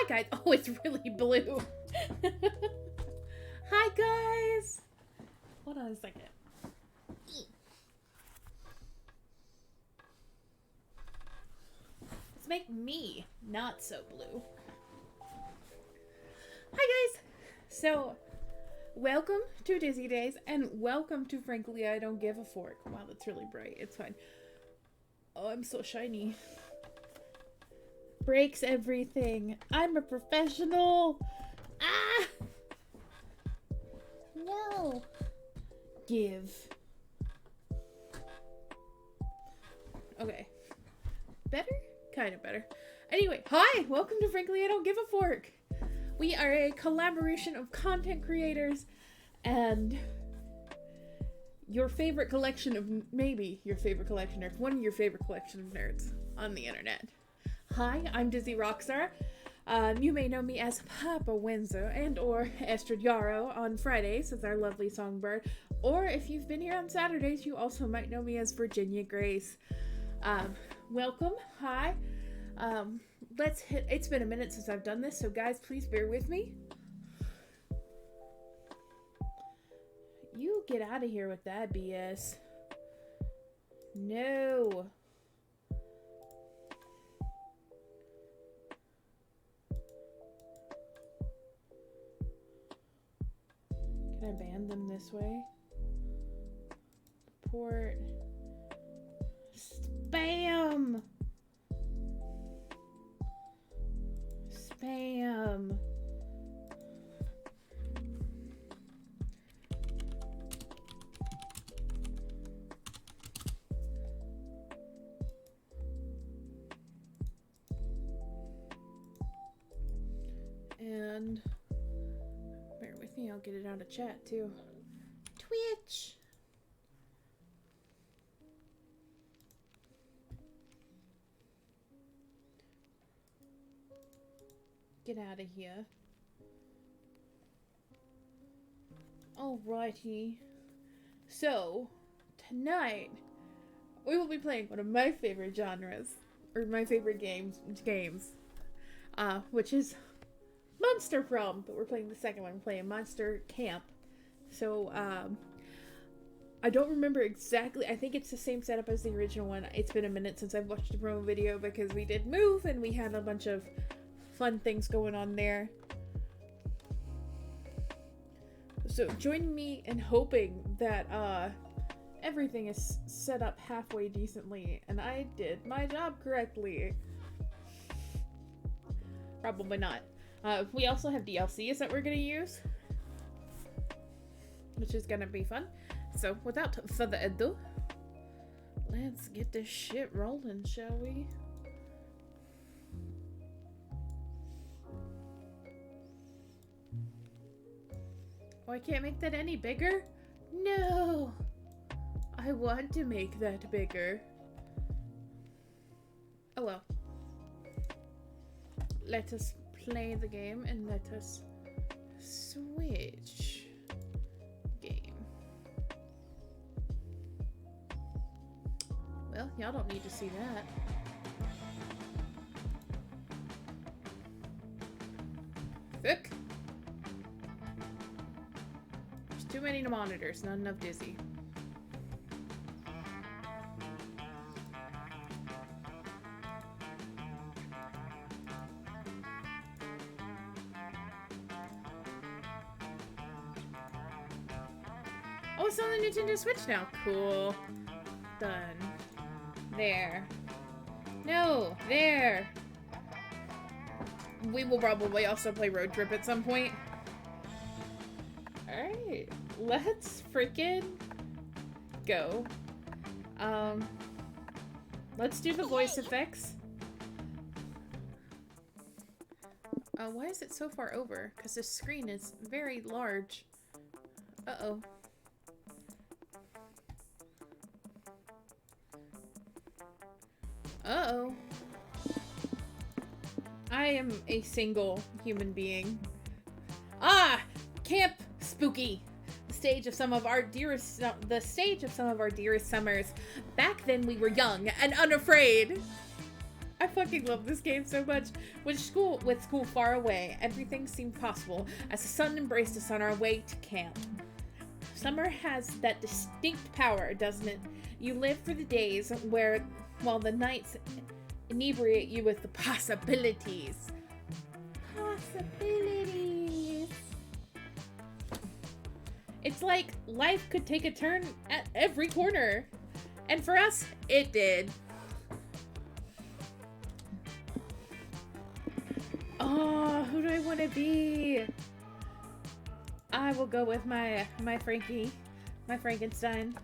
Hi, guys. Oh, it's really blue. Hi, guys. Hold on a second. Let's make me not so blue. Hi, guys. So, welcome to Dizzy Days, and welcome to Frankly, I Don't Give a Fork. Wow, that's really bright. It's fine. Oh, I'm so shiny. Breaks everything. I'm a professional. Ah! No. Give. Okay. Better? Kind of better. Anyway, hi! Welcome to Frankly, I Don't Give a Fork. We are a collaboration of content creators and your favorite collection of, maybe your favorite collection of nerds, one of your favorite collection of nerds on the internet. Hi, I'm Dizzy Rockstar. You may know me as Papa Wenzo and or Estrid Yarrow on Fridays as our lovely songbird. Or if you've been here on Saturdays, you also might know me as Virginia Grace. Welcome. Hi. It's been a minute since I've done this, so guys, please bear with me. You get out of here with that BS. No. Can I ban them this way? Port. Spam! Spam. And bear with me, I'll get it out of chat too. Twitch. Get out of here. Alrighty. So, tonight, we will be playing one of my favorite genres, or my favorite games, which is Monster Prom, but we're playing the second one. We're playing Monster Camp. So, I don't remember exactly. I think it's the same setup as the original one. It's been a minute since I've watched a promo video because we did move and we had a bunch of fun things going on there. So join me in hoping that everything is set up halfway decently and I did my job correctly. Probably not. We also have DLCs that we're gonna use, which is gonna be fun. So without further ado, let's get this shit rolling, shall we? Oh, I can't make that any bigger? No! I want to make that bigger. Oh well. Let us play the game and let us switch game. Well, y'all don't need to see that. Fuck. There's too many monitors, not enough Dizzy. Oh, it's on the Nintendo Switch now. Cool. Done. There. No, there. We will probably also play Road Trip at some point. Alright. Let's freaking go. Let's do the voice effects. Why is it so far over? Because this screen is very large. Uh-oh. Uh-oh. I am a single human being. Ah! Camp Spooky! The stage of some of our dearest summers. Back then we were young and unafraid. I fucking love this game so much. With school far away, everything seemed possible as the sun embraced us on our way to camp. Summer has that distinct power, doesn't it? You live for the days while the nights inebriate you with the possibilities. Possibilities. It's like life could take a turn at every corner. And for us, it did. Oh, who do I want to be? I will go with my Frankie, my Frankenstein.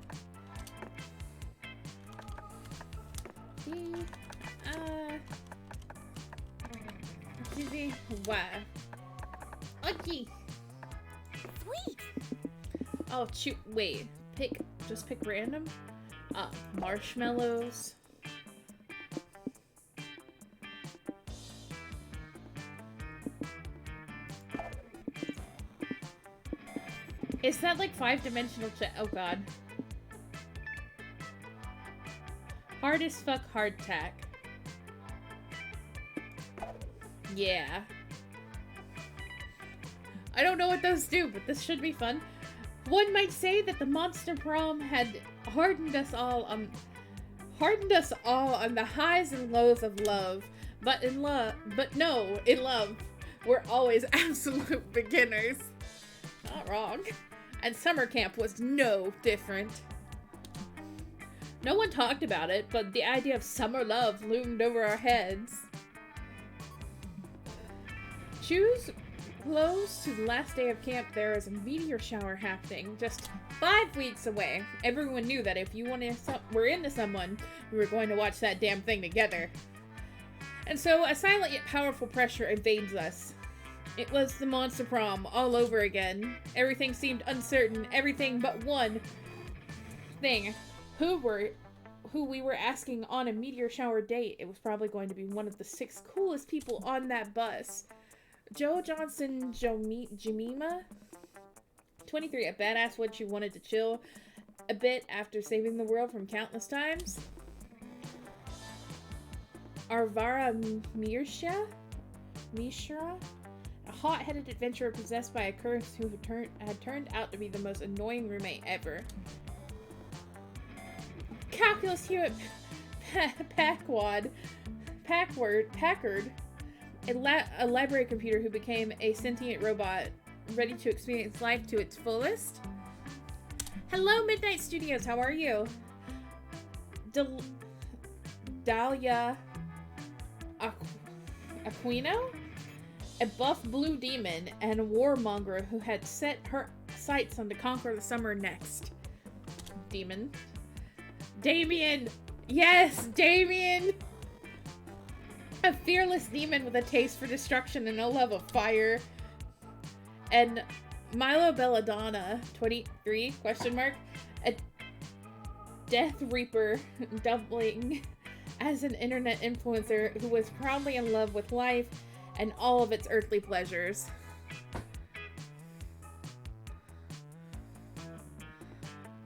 Wow. Okay. Sweet. Oh, shoot. Wait. Just pick random. Marshmallows. Is that like 5-dimensional oh god. Hard as fuck hardtack. Yeah. I don't know what those do, but this should be fun. One might say that the Monster Prom had hardened us all on the highs and lows of love. But in love, we're always absolute beginners. Not wrong. And summer camp was no different. No one talked about it, but the idea of summer love loomed over our heads. Choose close to the last day of camp, there is a meteor shower happening just 5 weeks away. Everyone knew that if you were into someone, we were going to watch that damn thing together. And so a silent yet powerful pressure invades us. It was the Monster Prom all over again. Everything seemed uncertain, everything but one thing. Who we were asking on a meteor shower date. It was probably going to be one of the 6 coolest people on that bus. Joe Johnson Jemima, 23, a badass when she wanted to chill a bit after saving the world from countless times. Arvara Mishra, a hot-headed adventurer possessed by a curse who had turned out to be the most annoying roommate ever. Calculus Hewitt Packard, a library computer who became a sentient robot ready to experience life to its fullest. Hello, Midnight Studios, how are you? Dahlia Aquino? A buff blue demon and a warmonger who had set her sights on to conquer the summer next. Demon. Damien! Yes, Damien! A fearless demon with a taste for destruction and a love of fire. And Milo Belladonna, 23, question mark, a Death Reaper doubling as an internet influencer who was proudly in love with life and all of its earthly pleasures.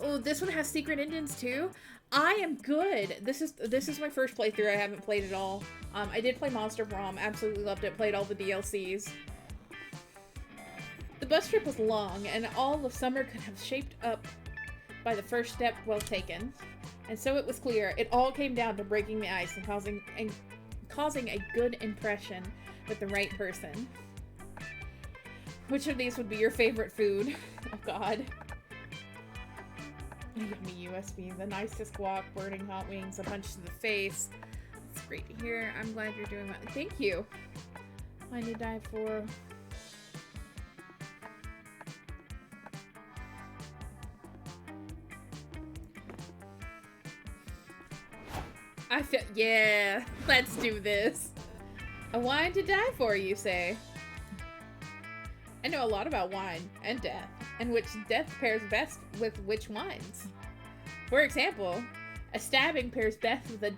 Oh, this one has secret endings too? I am good. This is my first playthrough. I haven't played it all. I did play Monster Prom. Absolutely loved it. Played all the DLCs. The bus trip was long, and all of summer could have shaped up by the first step well taken. And so it was clear. It all came down to breaking the ice and causing a good impression with the right person. Which of these would be your favorite food? Oh God. Give me USB, the nicest guac, burning hot wings, a punch to the face. It's great to hear. I'm glad you're doing well. Thank you. I need to die for. I feel, yeah, let's do this. A wine to die for, you say? I know a lot about wine and death, and which death pairs best with which wines. For example, a stabbing pairs best with a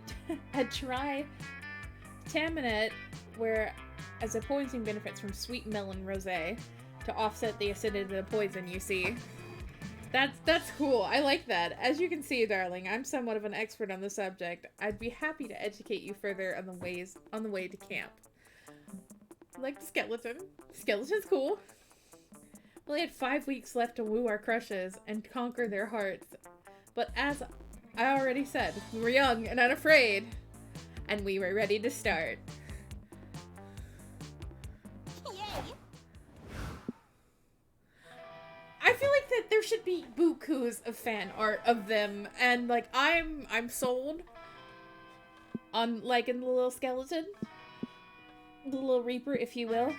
tritaminate, whereas a poison benefits from sweet melon rosé to offset the acidity of the poison, you see. That's cool. I like that. As you can see, darling, I'm somewhat of an expert on the subject. I'd be happy to educate you further on the way to camp. Like the skeleton. Skeleton's cool. We only had 5 weeks left to woo our crushes and conquer their hearts. But as I already said, we were young and unafraid. And we were ready to start. Yay! I feel like that there should be bukus of fan art of them, and like I'm sold on liking the little skeleton, the little reaper, if you will.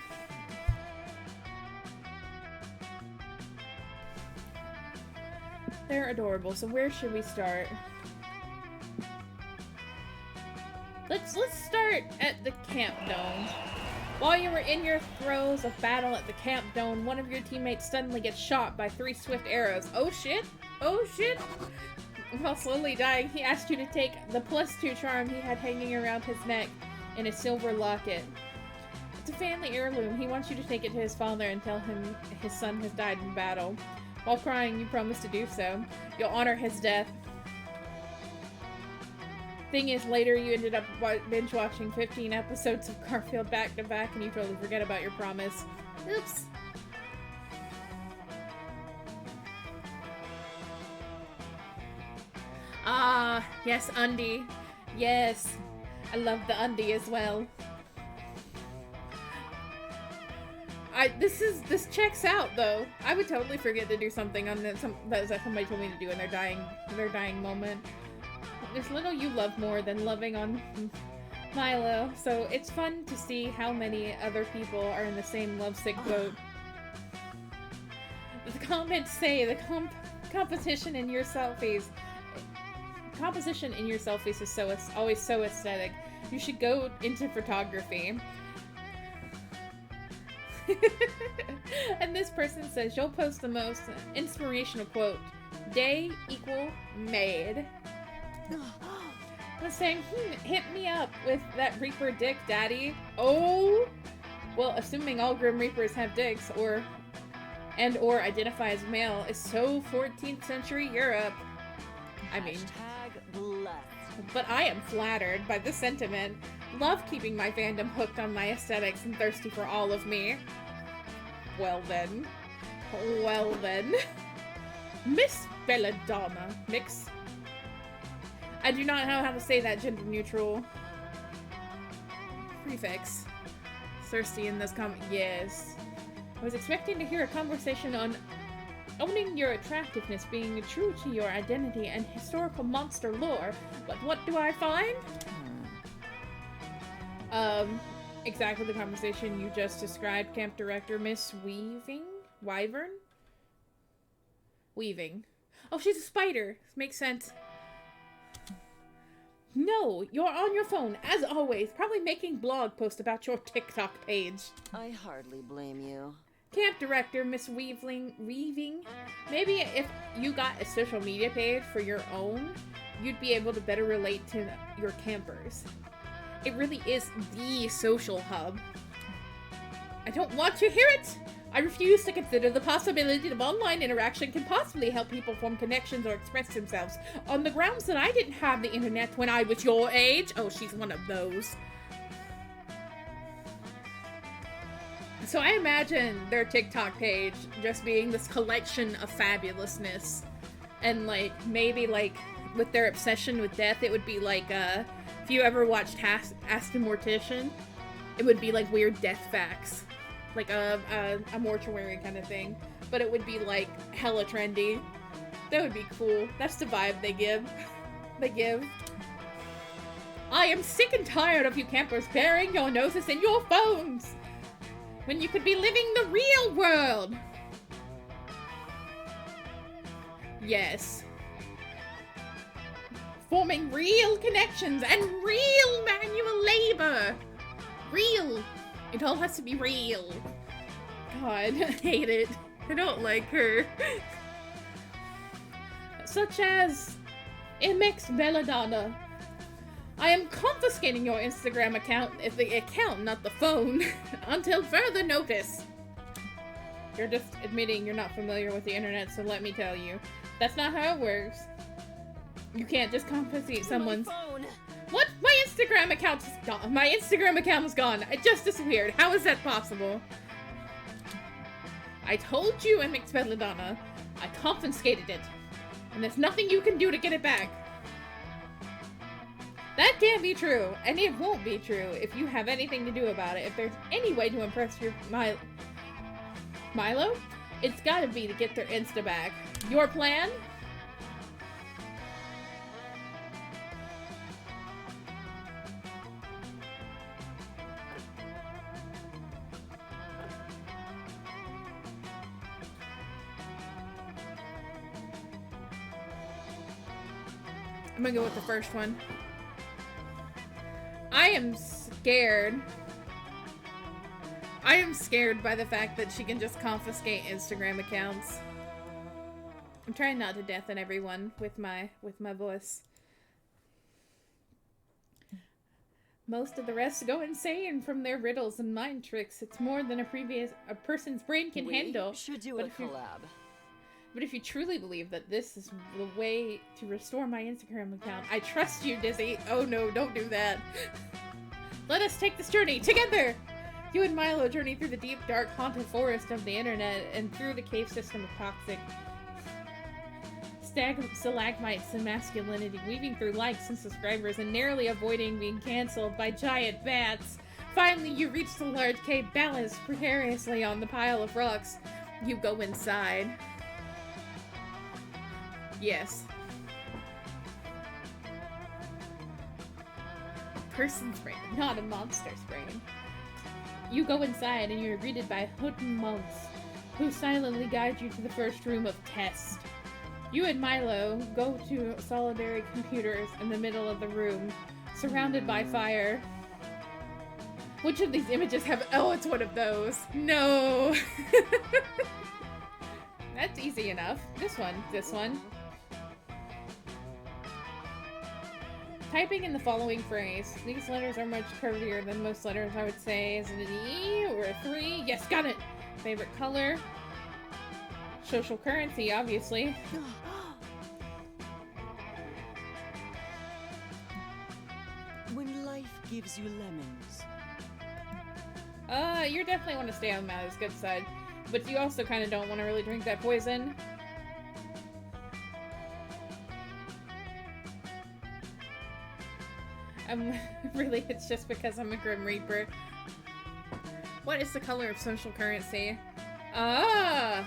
They're adorable. So where should we start? Let's start at the camp dome. While you were in your throes of battle at the camp dome, one of your teammates suddenly gets shot by 3 swift arrows. Oh shit! Oh shit! While slowly dying, he asked you to take the +2 charm he had hanging around his neck in a silver locket. It's a family heirloom. He wants you to take it to his father and tell him his son has died in battle. While crying, you promise to do so. You'll honor his death. Thing is, later you ended up binge watching 15 episodes of Garfield back to back and you totally forget about your promise. Oops. Ah, yes, undie. Yes. I love the undie as well. This checks out though. I would totally forget to do something on that somebody told me to do in their dying moment. There's little you love more than loving on Milo, so it's fun to see how many other people are in the same lovesick boat. The comments say the composition in your selfies is always so aesthetic. You should go into photography. And this person says you'll post the most inspirational quote. Day equal made. I was saying, hit me up with that Reaper dick, daddy. Oh! Well, assuming all Grim Reapers have dicks, or identify as male, is so 14th century Europe. I mean... But I am flattered by the sentiment. Love keeping my fandom hooked on my aesthetics and thirsty for all of me. Well then. Well then. Miss Belladonna. Mix... I do not know how to say that gender neutral prefix. Thirsty in this comment. Yes. I was expecting to hear a conversation on owning your attractiveness, being true to your identity and historical monster lore, but what do I find? Exactly the conversation you just described, Camp Director Miss Wyvern? Weaving. Oh, she's a spider. Makes sense. No, you're on your phone, as always, probably making blog posts about your TikTok page. I hardly blame you. Camp Director Miss Weaving. Maybe if you got a social media page for your own, you'd be able to better relate to your campers. It really is the social hub. I don't want to hear it! I refuse to consider the possibility of online interaction can possibly help people form connections or express themselves on the grounds that I didn't have the internet when I was your age. Oh, she's one of those. So I imagine their TikTok page just being this collection of fabulousness. And like, maybe like, with their obsession with death, it would be like, if you ever watched Ask the Mortician, it would be like weird death facts. Like a mortuary kind of thing. But it would be like hella trendy. That would be cool. That's the vibe they give. I am sick and tired of you campers burying your noses in your phones when you could be living the real world. Yes. Forming real connections and real manual labor. Real. It all has to be real. God, I hate it. I don't like her. Such as MX Belladonna. I am confiscating your Instagram account, if the account, not the phone, until further notice. You're just admitting you're not familiar with the internet, so let me tell you. That's not how it works. You can't just confiscate someone's... What? My Instagram account is gone. My Instagram account is gone. It just disappeared. How is that possible? I told you, MX Belladonna. I confiscated it. And there's nothing you can do to get it back. That can't be true. And it won't be true if you have anything to do about it. If there's any way to impress your Milo, it's gotta be to get their Insta back. Your plan? I'm gonna go with the first one. I am scared. I am scared by the fact that she can just confiscate Instagram accounts. I'm trying not to deafen everyone with my voice. Most of the rest go insane from their riddles and mind tricks. It's more than a person's brain can handle. We should do a collab. But if you truly believe that this is the way to restore my Instagram account, I trust you, Dizzy. Oh no, don't do that. Let us take this journey together! You and Milo journey through the deep, dark, haunted forest of the internet and through the cave system of toxic stalagmites and masculinity, weaving through likes and subscribers and narrowly avoiding being cancelled by giant bats. Finally, you reach the large cave balanced precariously on the pile of rocks. You go inside. Yes. Person's brain, not a monster's brain. You go inside and you're greeted by hooded monks who silently guide you to the first room of test. You and Milo go to solitary computers in the middle of the room, surrounded by fire. Which of these images have... Oh, it's one of those. No! That's easy enough. This one. Typing in the following phrase. These letters are much curvier than most letters, I would say. Is it an E or a 3? Yes, got it! Favorite color? Social currency, obviously. When life gives you lemons. You definitely want to stay on Malo's good side. But you also kind of don't want to really drink that poison. Really, it's just because I'm a Grim Reaper. What is the color of social currency? Yeah,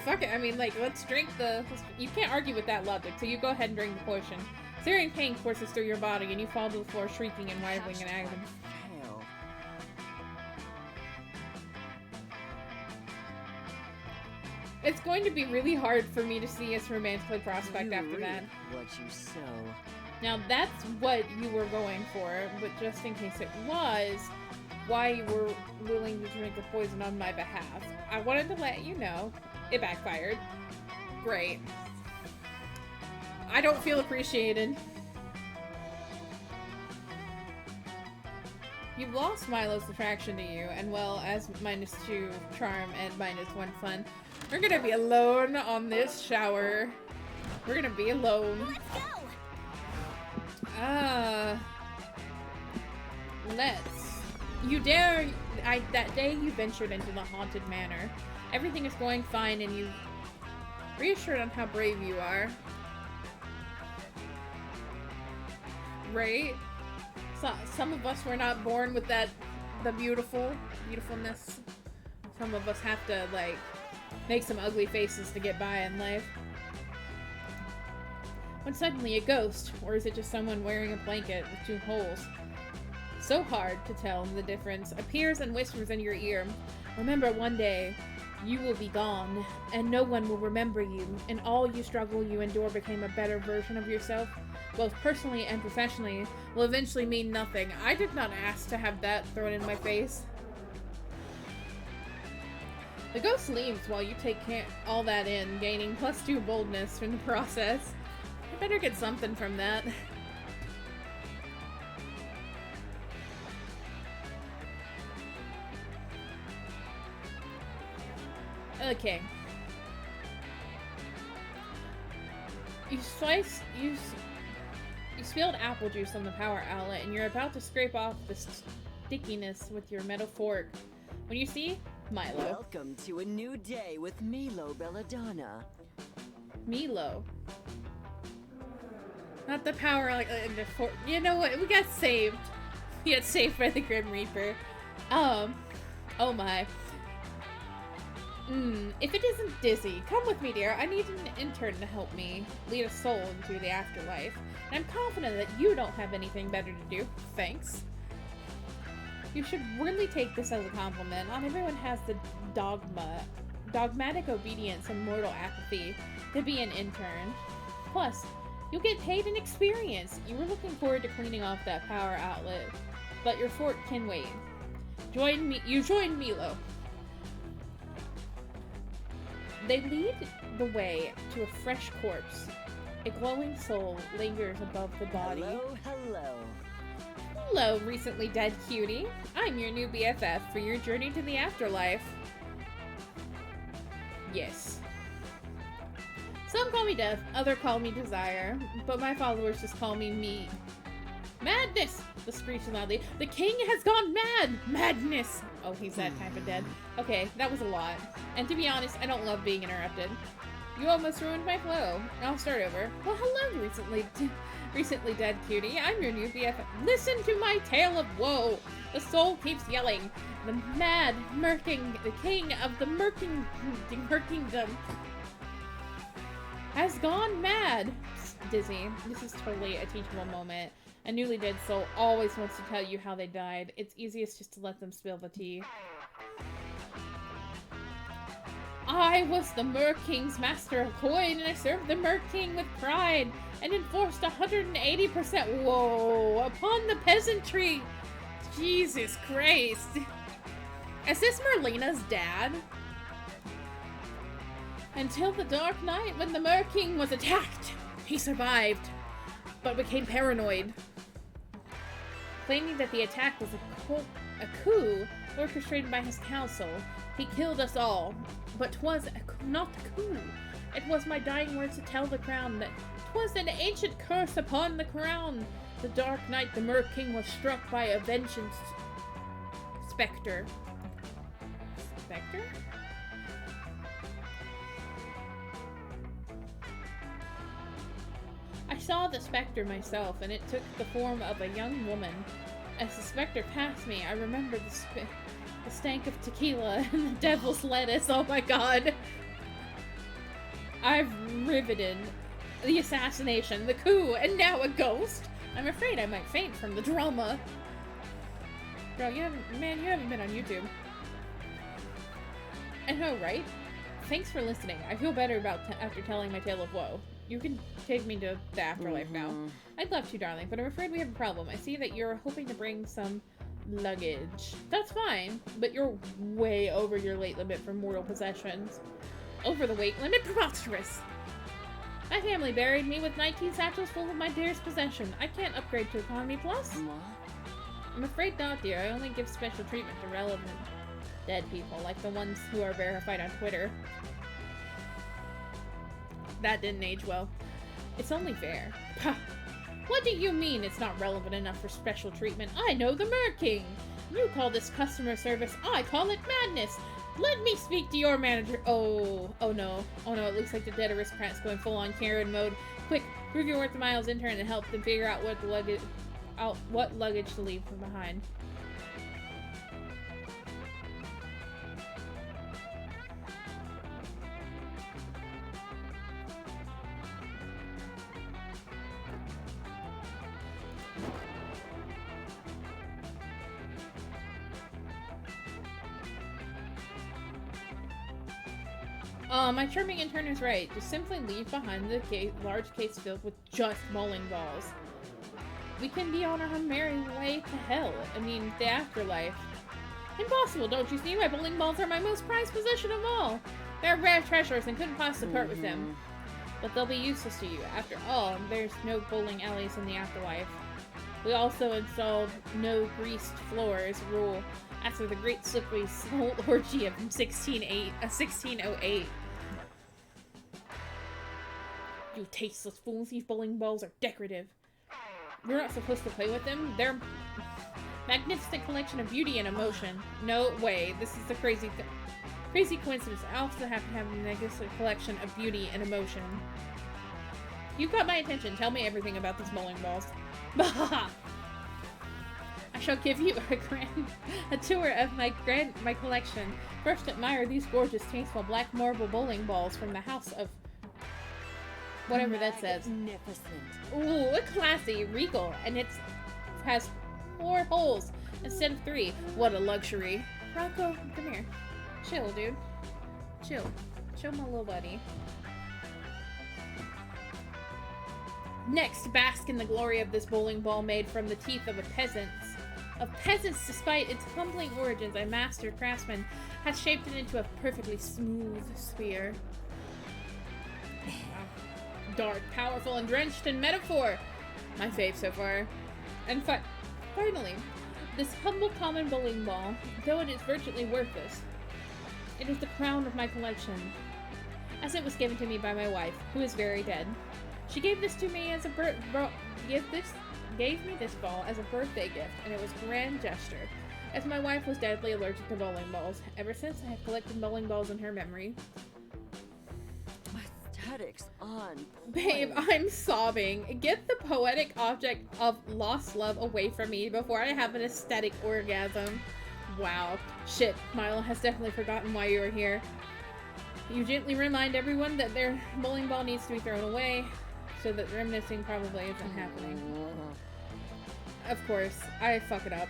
fuck it. I mean, like, let's drink you can't argue with that logic, so you go ahead and drink the potion. Searing pain courses through your body, and you fall to the floor shrieking and writhing in agony. It's going to be really hard for me to see us romantically prospect after that. What you sow. Now that's what you were going for, but just in case it was, why you were willing to drink the poison on my behalf. I wanted to let you know. It backfired. Great. I don't feel appreciated. You've lost Milo's attraction to you, and well, as -2 charm and -1 fun, we're gonna be alone on this shower. We're gonna be alone. Let's go. That day you ventured into the haunted manor. Everything is going fine and you reassured on how brave you are. Right? So, some of us were not born with the beautifulness. Some of us have to, like, make some ugly faces to get by in life. When suddenly a ghost, or is it just someone wearing a blanket with 2 holes? So hard to tell the difference, appears and whispers in your ear. Remember, one day, you will be gone, and no one will remember you, and all you struggle you endure became a better version of yourself, both personally and professionally, will eventually mean nothing. I did not ask to have that thrown in my face. The ghost leaves while you take all that in, gaining +2 boldness from the process. I better get something from that. king. You spilled apple juice on the power outlet, and you're about to scrape off the stickiness with your metal fork when you see Milo. Welcome to a new day with Milo Belladonna. Milo. Not the power, like, the fork. You know what? We got saved. We got saved by the Grim Reaper. Oh my. If it isn't Dizzy, come with me, dear. I need an intern to help me lead a soul into the afterlife. And I'm confident that you don't have anything better to do. Thanks. You should really take this as a compliment. Not everyone has the dogmatic obedience and mortal apathy to be an intern. Plus, you'll get paid in experience. You were looking forward to cleaning off that power outlet, but your fork can wait. You join Milo. They lead the way to a fresh corpse. A glowing soul lingers above the body. Hello, hello. Hello, recently dead cutie. I'm your new BFF for your journey to the afterlife. Yes. Some call me Death, others call me Desire, but my followers just call me Madness! The screech loudly. The king has gone mad! Madness! Oh, he's that type of dead. Okay, that was a lot. And to be honest, I don't love being interrupted. You almost ruined my flow. I'll start over. Well, hello, recently dead cutie. I'm your new BFF. Listen to my tale of woe. The soul keeps yelling. The mad the king of the Merkingdom has gone mad. Dizzy, this is totally a teachable moment. A newly dead soul always wants to tell you how they died. It's easiest just to let them spill the tea. I was the Mer King's master of coin, and I served the Mer King with pride, and enforced 180% woe upon the peasantry. Jesus Christ. Is this Merlina's dad? Until the dark night when the Mer King was attacked. He survived, but became paranoid, claiming that the attack was a coup orchestrated by his council. He killed us all, but 'twas not a coup. It was my dying words to tell the crown that 'twas an ancient curse upon the crown. The dark night the Mer King was struck by a vengeance specter. Specter? I saw the specter myself, and it took the form of a young woman. As the specter passed me, I remembered the stank of tequila and the devil's lettuce. Oh my god. I've riveted the assassination, the coup, and now a ghost. I'm afraid I might faint from the drama. Bro, you haven't been on YouTube. I know, right? Thanks for listening. I feel better after telling my tale of woe. You can take me to the afterlife now. I'd love to, darling, but I'm afraid we have a problem. I see that you're hoping to bring some luggage. That's fine, but you're way over your weight limit for mortal possessions. Over the weight limit? Preposterous! My family buried me with 19 satchels full of my dearest possession. I can't upgrade to Economy Plus? I'm afraid not, dear. I only give special treatment to relevant dead people, like the ones who are verified on Twitter. That didn't age well. It's only fair. Pah! What do you mean it's not relevant enough for special treatment? I know the Mer King! You call this customer service, I call it madness! Let me speak to your manager. Oh no, it looks like the dead aristocrat's going full on Karen mode. Quick, prove your worth to Miles' intern and help them figure out what luggage to leave behind. My charming intern is right. Just simply leave behind the large case filled with just bowling balls. We can be on our merry way to hell. I mean, the afterlife. Impossible, don't you see? My bowling balls are my most prized possession of all. They're rare treasures and couldn't possibly part with them. But they'll be useless to you. After all, there's no bowling alleys in the afterlife. We also installed no greased floors rule after the Great Slippery Slope Orgy of 1608. You tasteless fools, these bowling balls are decorative. You're not supposed to play with them. They're magnificent collection of beauty and emotion. No way, this is the crazy coincidence. I also happen to have a magnificent collection of beauty and emotion. You've got my attention. Tell me everything about these bowling balls. I shall give you a tour of my collection. First, admire these gorgeous, tasteful black marble bowling balls from the house of whatever that says. Magnificent. Ooh, classy, regal, and it has 4 holes instead of 3. What a luxury. Rocco, come here. Chill, dude. Chill. Chill, my little buddy. Next, bask in the glory of this bowling ball made from the teeth of peasants. Despite its humbling origins, a master craftsman has shaped it into a perfectly smooth sphere. Dark, powerful, and drenched in metaphor. My fave so far. And finally, this humble common bowling ball, though it is virtually worthless, it is the crown of my collection, as it was given to me by my wife, who is very dead. She gave this to me as a gave me this ball as a birthday gift, and it was a grand gesture, as my wife was deadly allergic to bowling balls. Ever since, I have collected bowling balls in her memory. Aesthetics on Babe, I'm sobbing. Get the poetic object of lost love away from me before I have an aesthetic orgasm. Wow. Shit, Milo has definitely forgotten why you were here. You gently remind everyone that their bowling ball needs to be thrown away, so that reminiscing probably isn't happening. Of course, I fuck it up.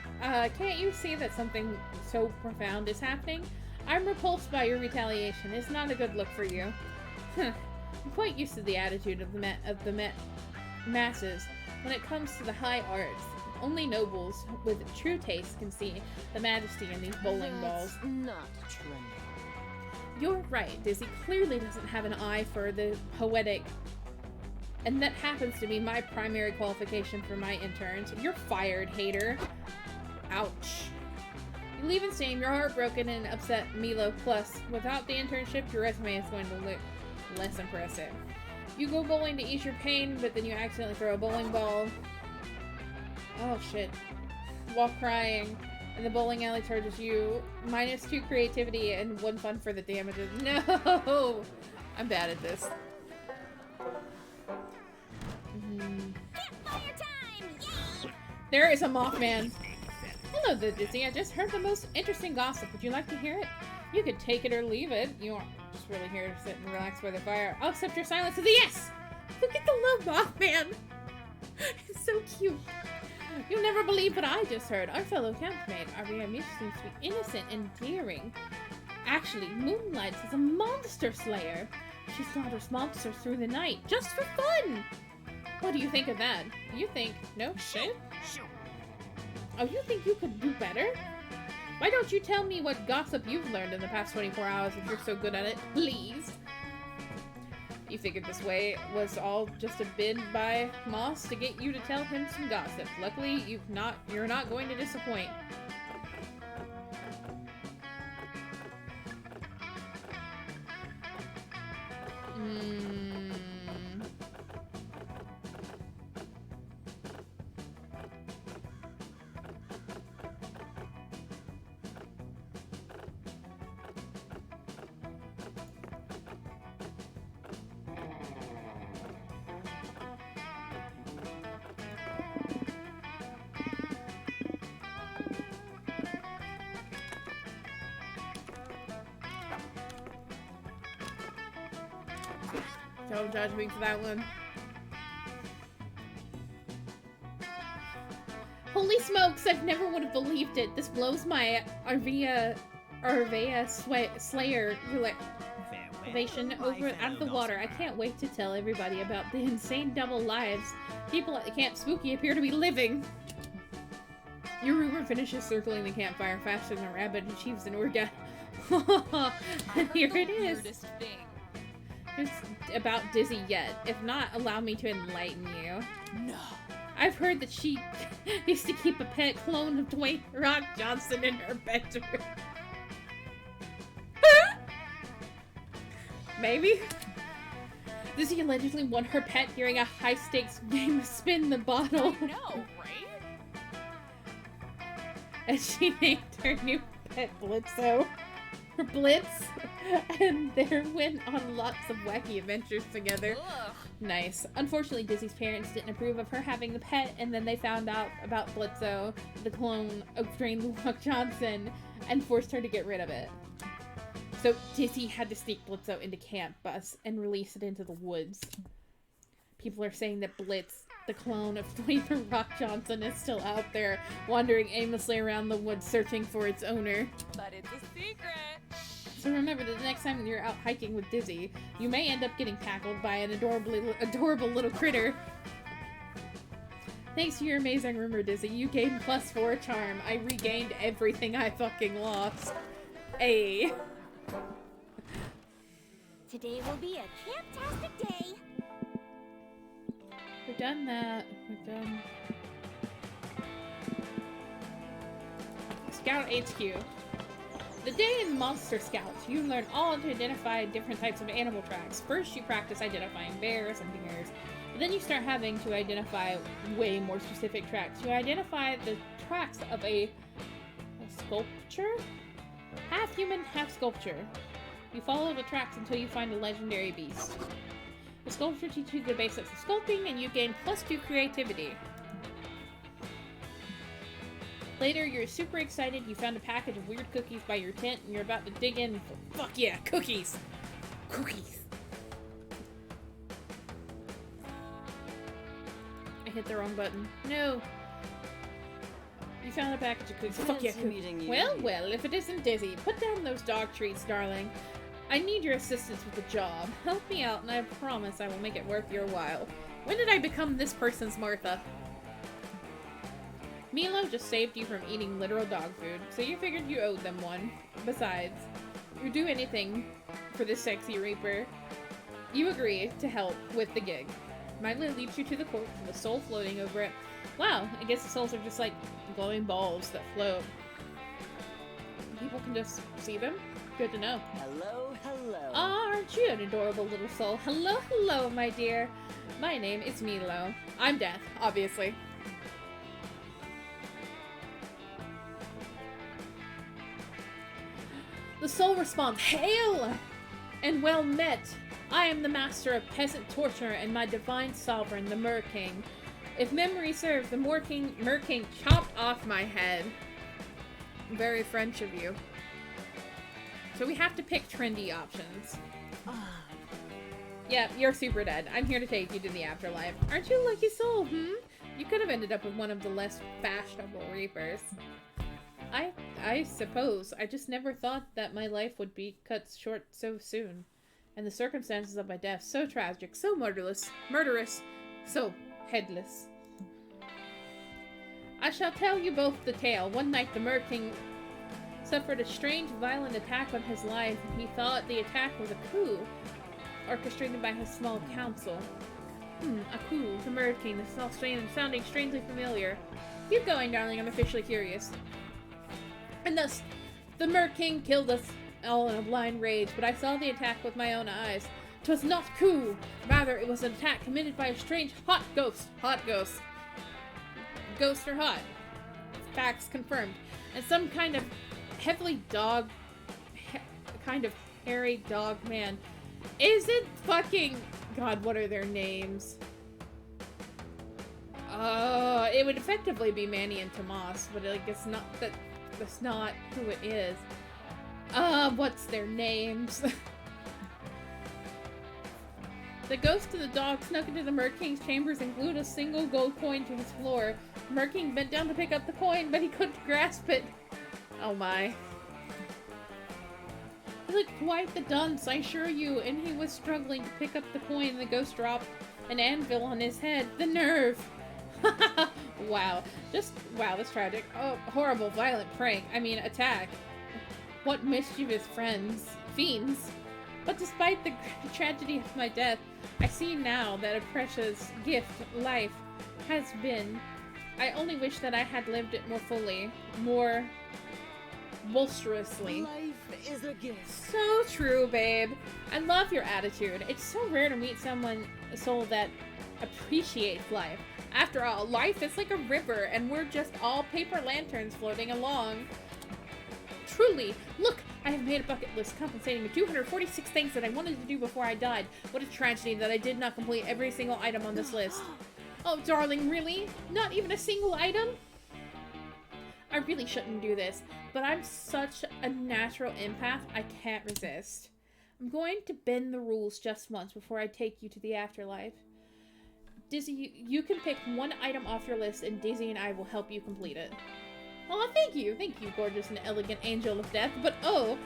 Can't you see that something so profound is happening? I'm repulsed by your retaliation. It's not a good look for you. I'm quite used to the attitude of the masses when it comes to the high arts. Only nobles with true taste can see the majesty in these bowling balls. Not true. You're right. Dizzy clearly doesn't have an eye for the poetic. And that happens to be my primary qualification for my interns. You're fired, hater. Ouch. You leave in shame, you're heartbroken and upset, Milo. Plus, without the internship, your resume is going to look less impressive. You go bowling to ease your pain, but then you accidentally throw a bowling ball. Oh shit. While crying, and the bowling alley charges you -2 creativity and 1 fun for the damages. No! I'm bad at this. Campfire time! Yay! There is a Mothman. Hello there, Dizzy. I just heard the most interesting gossip. Would you like to hear it? You could take it or leave it. You aren't just really here to sit and relax by the fire. I'll accept your silence as a yes! Look at the little Mothman! It's so cute. You'll never believe what I just heard. Our fellow campmate, Aria Mish, seems to be innocent and daring. Actually, Moonlight is a monster slayer. She slaughters monsters through the night, just for fun! What do you think of that? You think, no shit? Oh, you think you could do better? Why don't you tell me what gossip you've learned in the past 24 hours if you're so good at it, please? You figured this way was all just a bid by Moss to get you to tell him some gossip. Luckily, you're not going to disappoint. Don't judge me for that one. Holy smokes, I never would have believed it. This blows my Arvea Slayer relation out of the water. I can't wait to tell everybody about the insane double lives people at the Camp Spooky appear to be living. Your rumor finishes circling the campfire faster than a rabbit achieves an orgasm. And here it is. It's about Dizzy yet. If not, allow me to enlighten you. No. I I've heard that she used to keep a pet clone of Dwayne Rock Johnson in her bedroom. Maybe? Dizzy allegedly won her pet during a high-stakes game of Spin the Bottle. I know, right? And she named her new pet Blitzo. Blitz. And they went on lots of wacky adventures together. Ugh. Nice. Unfortunately, Dizzy's parents didn't approve of her having the pet, and then they found out about Blitzo, the clone of Dwayne The Rock Johnson, and forced her to get rid of it. So Dizzy had to sneak Blitzo into Camp Bus and release it into the woods. People are saying that Blitz, the clone of Dwayne The Rock Johnson, is still out there, wandering aimlessly around the woods searching for its owner. But it's a secret. So remember that the next time you're out hiking with Dizzy, you may end up getting tackled by an adorable little critter. Thanks to your amazing rumor, Dizzy, you gained +4 charm. I regained everything I fucking lost. Ayy. Today will be a camp-tastic day. We've done that. We've done... Scout HQ. The day in Monster Scouts, you learn all to identify different types of animal tracks. First, you practice identifying bears and deers. But then you start having to identify way more specific tracks. You identify the tracks of a sculpture? Half human, half sculpture. You follow the tracks until you find a legendary beast. The sculpture teaches you the basics of sculpting, and you gain +2 creativity. Later, you're super excited. You found a package of weird cookies by your tent, and you're about to dig in for, fuck yeah, cookies! Cookies! I hit the wrong button. No! You found a package of cookies. Fuck yeah, cookies. Well, well, if it isn't Dizzy, put down those dog treats, darling. I need your assistance with the job. Help me out, and I promise I will make it worth your while. When did I become this person's Martha? Milo just saved you from eating literal dog food, so you figured you owed them one. Besides, you'd do anything for this sexy Reaper. You agree to help with the gig. Milo leads you to the court with a soul floating over it. Wow, I guess the souls are just like glowing balls that float. People can just see them? Good to know. Hello, hello. Aren't you an adorable little soul? Hello, hello, my dear. My name is Milo. I'm Death, obviously. The soul responds, "Hail! And well met! I am the master of peasant torture and my divine sovereign, the Mer King. If memory serves, the Mer King chopped off my head." Very French of you. So we have to pick trendy options. Yeah, you're super dead. I'm here to take you to the afterlife. Aren't you a lucky soul, You could have ended up with one of the less fashionable Reapers. I suppose. I just never thought that my life would be cut short so soon. And the circumstances of my death so tragic, so murderous, so headless. I shall tell you both the tale. One night the Mer King suffered a strange, violent attack on his life. He thought the attack was a coup, orchestrated by his small council. A coup, the Mer King. This is all sounding strangely familiar. Keep going, darling. I'm officially curious. And thus, the Mer King killed us all in a blind rage, but I saw the attack with my own eyes. 'Twas not coup. Rather, it was an attack committed by a strange hot ghost. Hot ghost. Ghost or hot. Facts confirmed. And some kind of heavily kind of hairy dog man. Is it fucking... God, what are their names? It would effectively be Manny and Tomas, but like it's not that. That's not who it is. What's their names? The ghost of the dog snuck into the Mer King's chambers and glued a single gold coin to his floor. The Mer King bent down to pick up the coin, but he couldn't grasp it. Oh my. He looked quite the dunce, I assure you, and he was struggling to pick up the coin. The ghost dropped an anvil on his head. The nerve! Wow. Wow, that's tragic. Oh, horrible, violent prank. I mean, attack. What mischievous fiends. But despite the tragedy of my death, I see now that a precious gift life has been. I only wish that I had lived it more fully, more bolsterously. Life is a gift. So true, babe. I love your attitude. It's so rare to meet a soul that appreciates life. After all, life is like a river, and we're just all paper lanterns floating along. Truly, look, I have made a bucket list compensating me 246 things that I wanted to do before I died. What a tragedy that I did not complete every single item on this list. Oh, darling, really? Not even a single item? I really shouldn't do this, but I'm such a natural empath, I can't resist. I'm going to bend the rules just once before I take you to the afterlife. Dizzy, you can pick one item off your list, and Dizzy and I will help you complete it. Oh, thank you, gorgeous and elegant angel of death. But oh,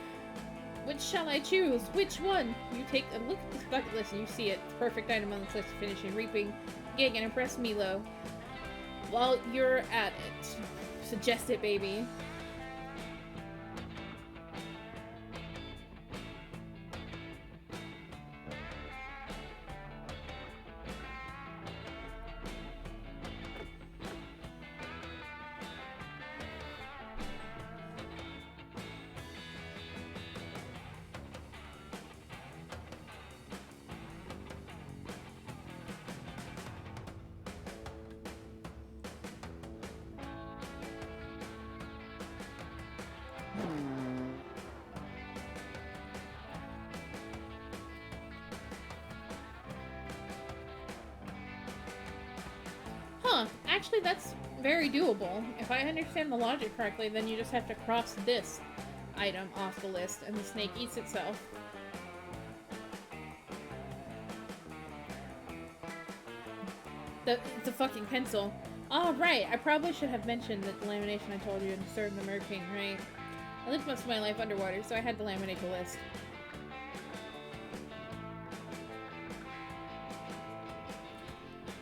which shall I choose? Which one? You take a look at this bucket list and you see it. Perfect item on this list to finish in reaping, gig, and impress Milo. While you're at it, suggest it, baby. Huh, actually that's very doable. If I understand the logic correctly, then you just have to cross this item off the list and the snake eats itself. The fucking pencil. Oh, right, I probably should have mentioned that the lamination I told you to serve the Mer King, right? I lived most of my life underwater, so I had to laminate the list.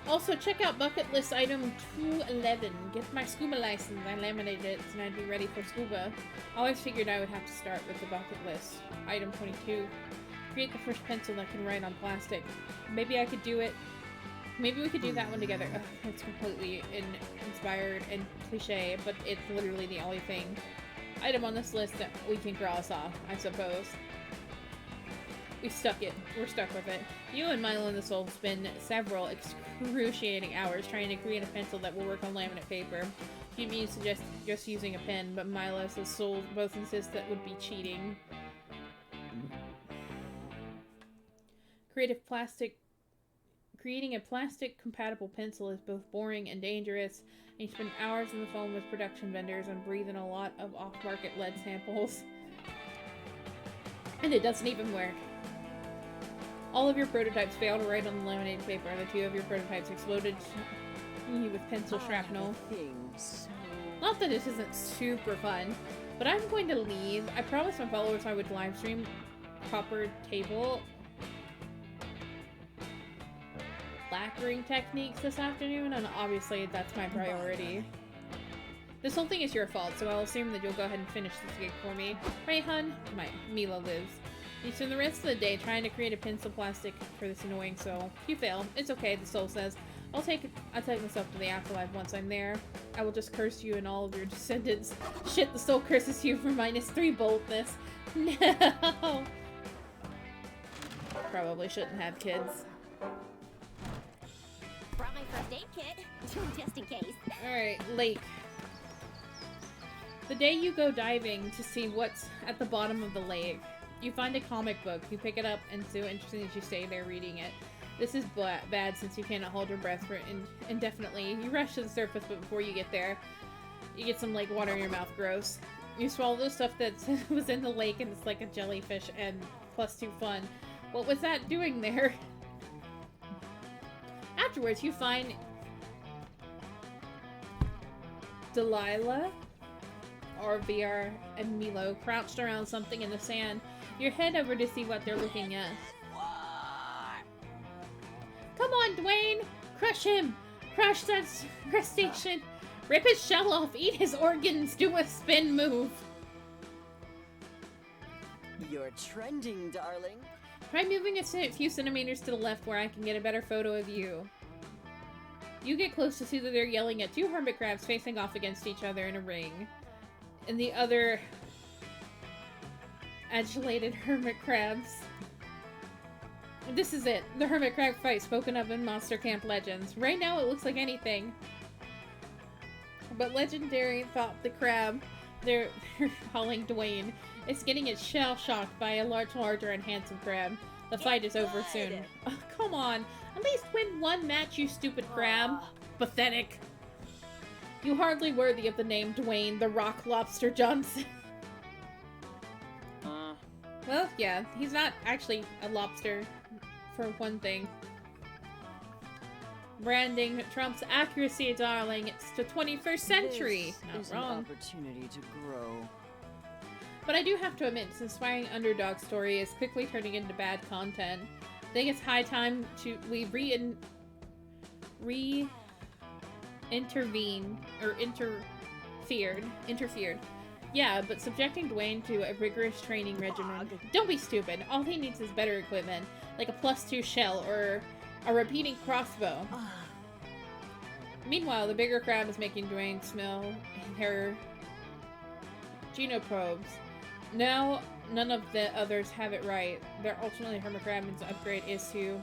Also, check out bucket list item 211. Get my scuba license. I laminated it and I'd be ready for scuba. I always figured I would have to start with the bucket list. Item 22. Create the first pencil that can write on plastic. Maybe I could do it. Maybe we could do that one together. Ugh, it's completely inspired and cliche, but it's literally the only thing. Item on this list that we can cross off, I suppose. We stuck it. We're stuck with it. You and Milo and the Soul spend several excruciating hours trying to create a pencil that will work on laminate paper. Jimmy suggests just using a pen, but Milo and the Soul both insist that would be cheating. Creating a plastic-compatible pencil is both boring and dangerous, and you spend hours on the phone with production vendors and breathe in a lot of off-market lead samples. And it doesn't even work. All of your prototypes fail to write on the laminated paper, and the two of your prototypes exploded with pencil shrapnel. Not that this isn't super fun, but I'm going to leave. I promised my followers I would live stream proper table lacquering techniques this afternoon, and obviously that's my priority. This whole thing is your fault, so I'll assume that you'll go ahead and finish this gig for me. Right, hun? My Milo lives. You spend the rest of the day trying to create a pencil plastic for this annoying soul. You fail. It's okay, the soul says. I'll take myself to the afterlife once I'm there. I will just curse you and all of your descendants. Shit, the soul curses you for -3 boldness. No! Probably shouldn't have kids. Brought my first aid kit, just in case. Alright, lake. The day you go diving to see what's at the bottom of the lake, you find a comic book. You pick it up, and so interesting that you stay there reading it. This is bad since you cannot hold your breath for indefinitely. You rush to the surface, but before you get there, you get some lake water in your mouth. Gross. You swallow the stuff that was in the lake, and it's like a jellyfish, and +2 fun. What was that doing there? Afterwards, you find Delilah, RVR, and Milo crouched around something in the sand. You head over to see what they're looking at. Come on, Dwayne! Crush him! Crush that crustacean! Rip his shell off! Eat his organs! Do a spin move! You're trending, darling. Try moving a few centimeters to the left where I can get a better photo of you. You get close to see that they're yelling at two hermit crabs facing off against each other in a ring. And the other adulated hermit crabs. This is it. The hermit crab fight spoken of in Monster Camp Legends. Right now it looks like anything. But Legendary thought the crab they're calling Dwayne is getting its shell shocked by a larger and handsome crab. The fight is over soon. Oh, come on. At least win one match, you stupid crab. Pathetic. You hardly worthy of the name Dwayne the Rock Lobster Johnson. Well, yeah, he's not actually a lobster, for one thing. Branding trumps accuracy, darling. It's the 21st century. This Not wrong. An opportunity to grow. But I do have to admit, this inspiring underdog story is quickly turning into bad content. I think it's high time we interfered. Yeah, but subjecting Dwayne to a rigorous training regimen. Don't be stupid. All he needs is better equipment, like a +2 shell or a repeating crossbow. Meanwhile, the bigger crab is making Dwayne smell her genoprobes. Now, none of the others have it right. Their ultimately hermit crab's upgrade is to...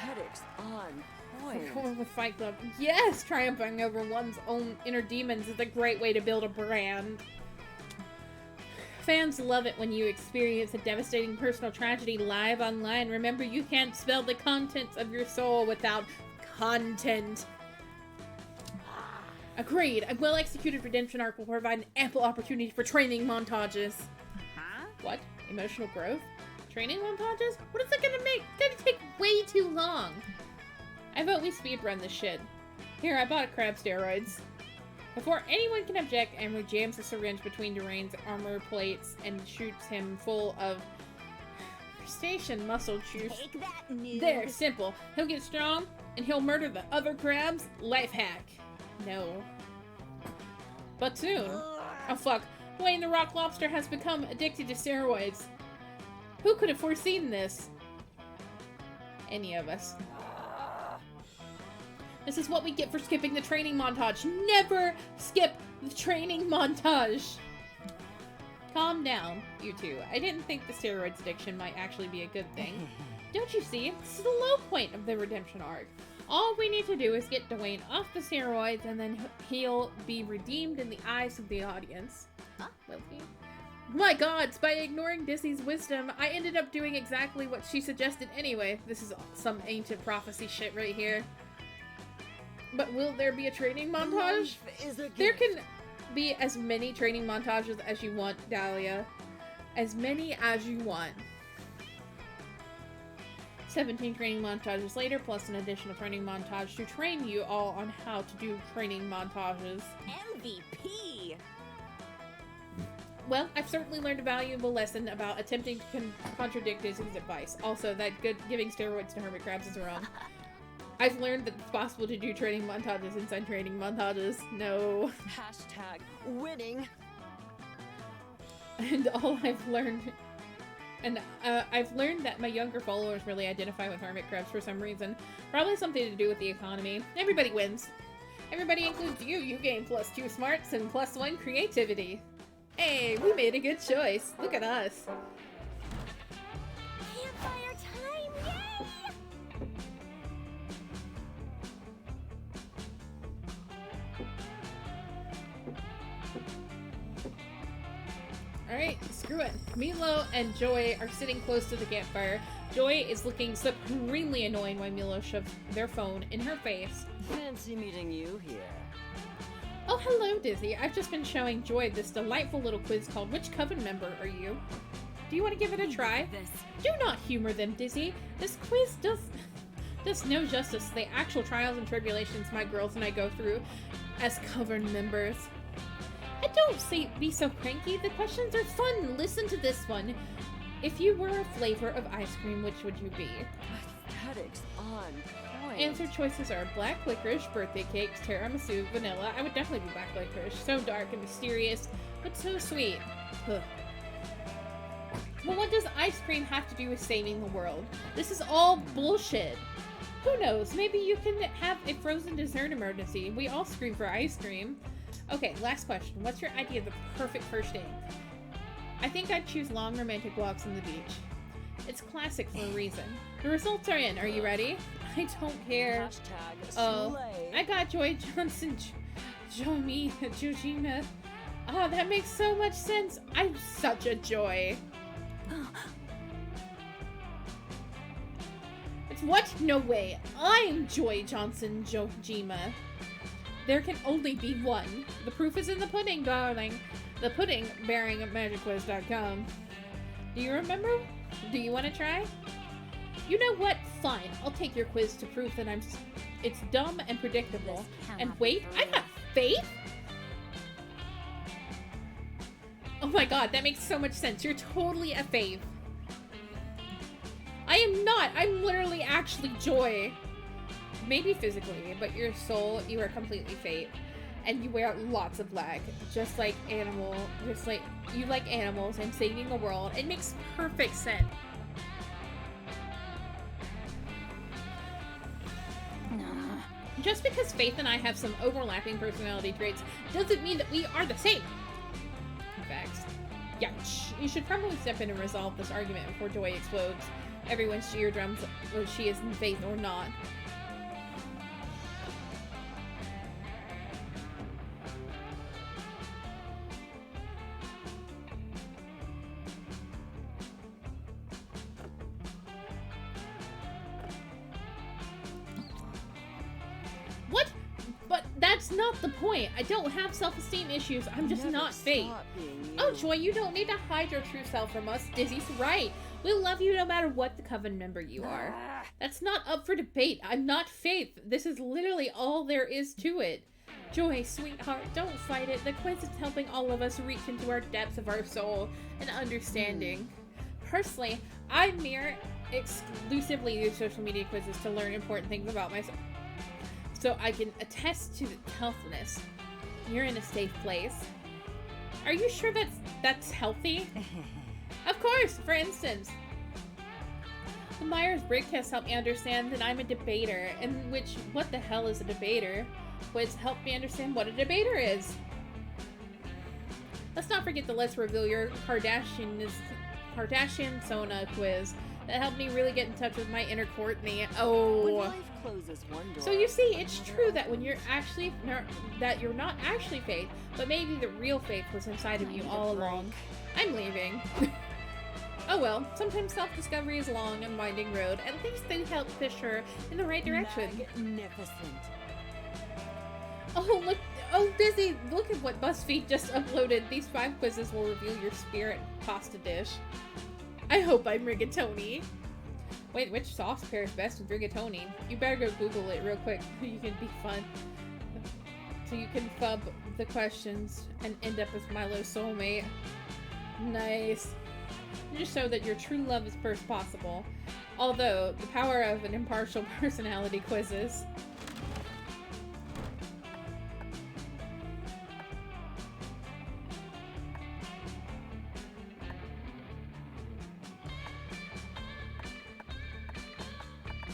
Aesthetics on point. Going with Fight Club. Yes! Triumphing over one's own inner demons is a great way to build a brand. Fans love it when you experience a devastating personal tragedy live online. Remember, you can't spell the contents of your soul without content. Agreed. A well-executed redemption arc will provide an ample opportunity for training montages. What? Emotional growth? Training montages? What is it gonna make? It's gonna take way too long. I vote we speedrun this shit. Here, I bought crab steroids. Before anyone can object, Emery jams a syringe between Dwayne's armor plates and shoots him full of crustacean muscle juice. Take that, noob. There, simple. He'll get strong, and he'll murder the other crabs. Life hack. No. But soon. Oh fuck. Dwayne the Rock Lobster has become addicted to steroids. Who could have foreseen this? Any of us. This is what we get for skipping the training montage. Never skip the training montage. Calm down, you two. I didn't think the steroids addiction might actually be a good thing. Don't you see? This is the low point of the redemption arc. All we need to do is get Dwayne off the steroids and then he'll be redeemed in the eyes of the audience. Will he? My god, by ignoring Disney's wisdom, I ended up doing exactly what she suggested anyway. This is some ancient prophecy shit right here. But will there be a training montage? There can be as many training montages as you want, Dahlia. As many as you want. 17 training montages later, plus an additional training montage to train you all on how to do training montages. MVP! Well, I've certainly learned a valuable lesson about attempting to contradict Disney's advice. Also, that giving steroids to hermit crabs is wrong. I've learned that it's possible to do training montages inside training montages. No. Hashtag winning. And all I've learned... And I've learned that my younger followers really identify with hermit crabs for some reason. Probably something to do with the economy. Everybody wins. Everybody includes you. You gain +2 smarts and +1 creativity. Hey, we made a good choice. Look at us. Campfire time, yay! Alright, screw it. Milo and Joy are sitting close to the campfire. Joy is looking supremely annoyed when Milo shoves their phone in her face. Fancy meeting you here. Oh, hello, Dizzy. I've just been showing Joy this delightful little quiz called Which Coven Member Are You? Do you want to give it a try? Do not humor them, Dizzy. This quiz does no justice to the actual trials and tribulations my girls and I go through as Coven members. Don't say be so cranky. The questions are fun. Listen to this one. If you were a flavor of ice cream, which would you be? Aesthetics on point. Answer choices are black licorice, birthday cakes, tiramisu, vanilla. I would definitely be black licorice. So dark and mysterious, but so sweet. Ugh. Well, what does ice cream have to do with saving the world? This is all bullshit. Who knows? Maybe you can have a frozen dessert emergency. We all scream for ice cream. Okay, last question. What's your idea of the perfect first date? I think I'd choose long romantic walks on the beach. It's classic for a reason. The results are in. Are you ready? I don't care. Oh, Slay. I got Joy Johnson, Jojima. Oh, that makes so much sense. I'm such a joy. It's what? No way. I'm Joy Johnson Jojima. There can only be one. The proof is in the pudding, darling. The pudding bearing at magicquiz.com. Do you remember? Do you want to try? You know what? Fine. I'll take your quiz to prove that it's dumb and predictable. And wait, I have faith? Oh my god, that makes so much sense. You're totally a faith. I am not. I'm literally actually Joy. Maybe physically, but your soul, you are completely fate. And you wear lots of black. Just like you like animals and saving the world. It makes perfect sense. Just because Faith and I have some overlapping personality traits doesn't mean that we are the same. Facts. Yeah, you should probably step in and resolve this argument before Joy explodes everyone's eardrums, whether she is in Faith or not. What? But that's not the point. I don't have self-esteem issues. I'm just not Faith. Oh, Joy, you don't need to hide your true self from us. Dizzy's right. We'll love you no matter what the Coven member you are. That's not up for debate. I'm not Faith. This is literally all there is to it. Joy, sweetheart, don't fight it. The quiz is helping all of us reach into our depths of our soul and understanding. Personally, I exclusively use social media quizzes to learn important things about myself, so I can attest to the healthiness. You're in a safe place. Are you sure that's healthy? Of course, for instance. The Myers-Briggs test helped me understand that I'm a debater, in which, what the hell is a debater? Quiz helped me understand what a debater is. Let's not forget the Let's Reveal Your Kardashian Sona quiz. That helped me really get in touch with my inner Courtney. Oh. When life closes one door, So you see, it's true that when you're not actually Faith, but maybe the real Faith was inside of you all along. I'm leaving. Oh well, sometimes self-discovery is a long and winding road. At least they help push her in the right direction. Magnificent. Oh, look. Oh, Dizzy, look at what BuzzFeed just uploaded. These 5 quizzes will reveal your spirit pasta dish. I hope I'm rigatoni. Wait, which sauce pairs best with rigatoni? You better go Google it real quick. You can be fun. So you can fub the questions and end up as Milo's soulmate. Nice. Just so that your true love is first possible. Although, the power of an impartial personality quizzes.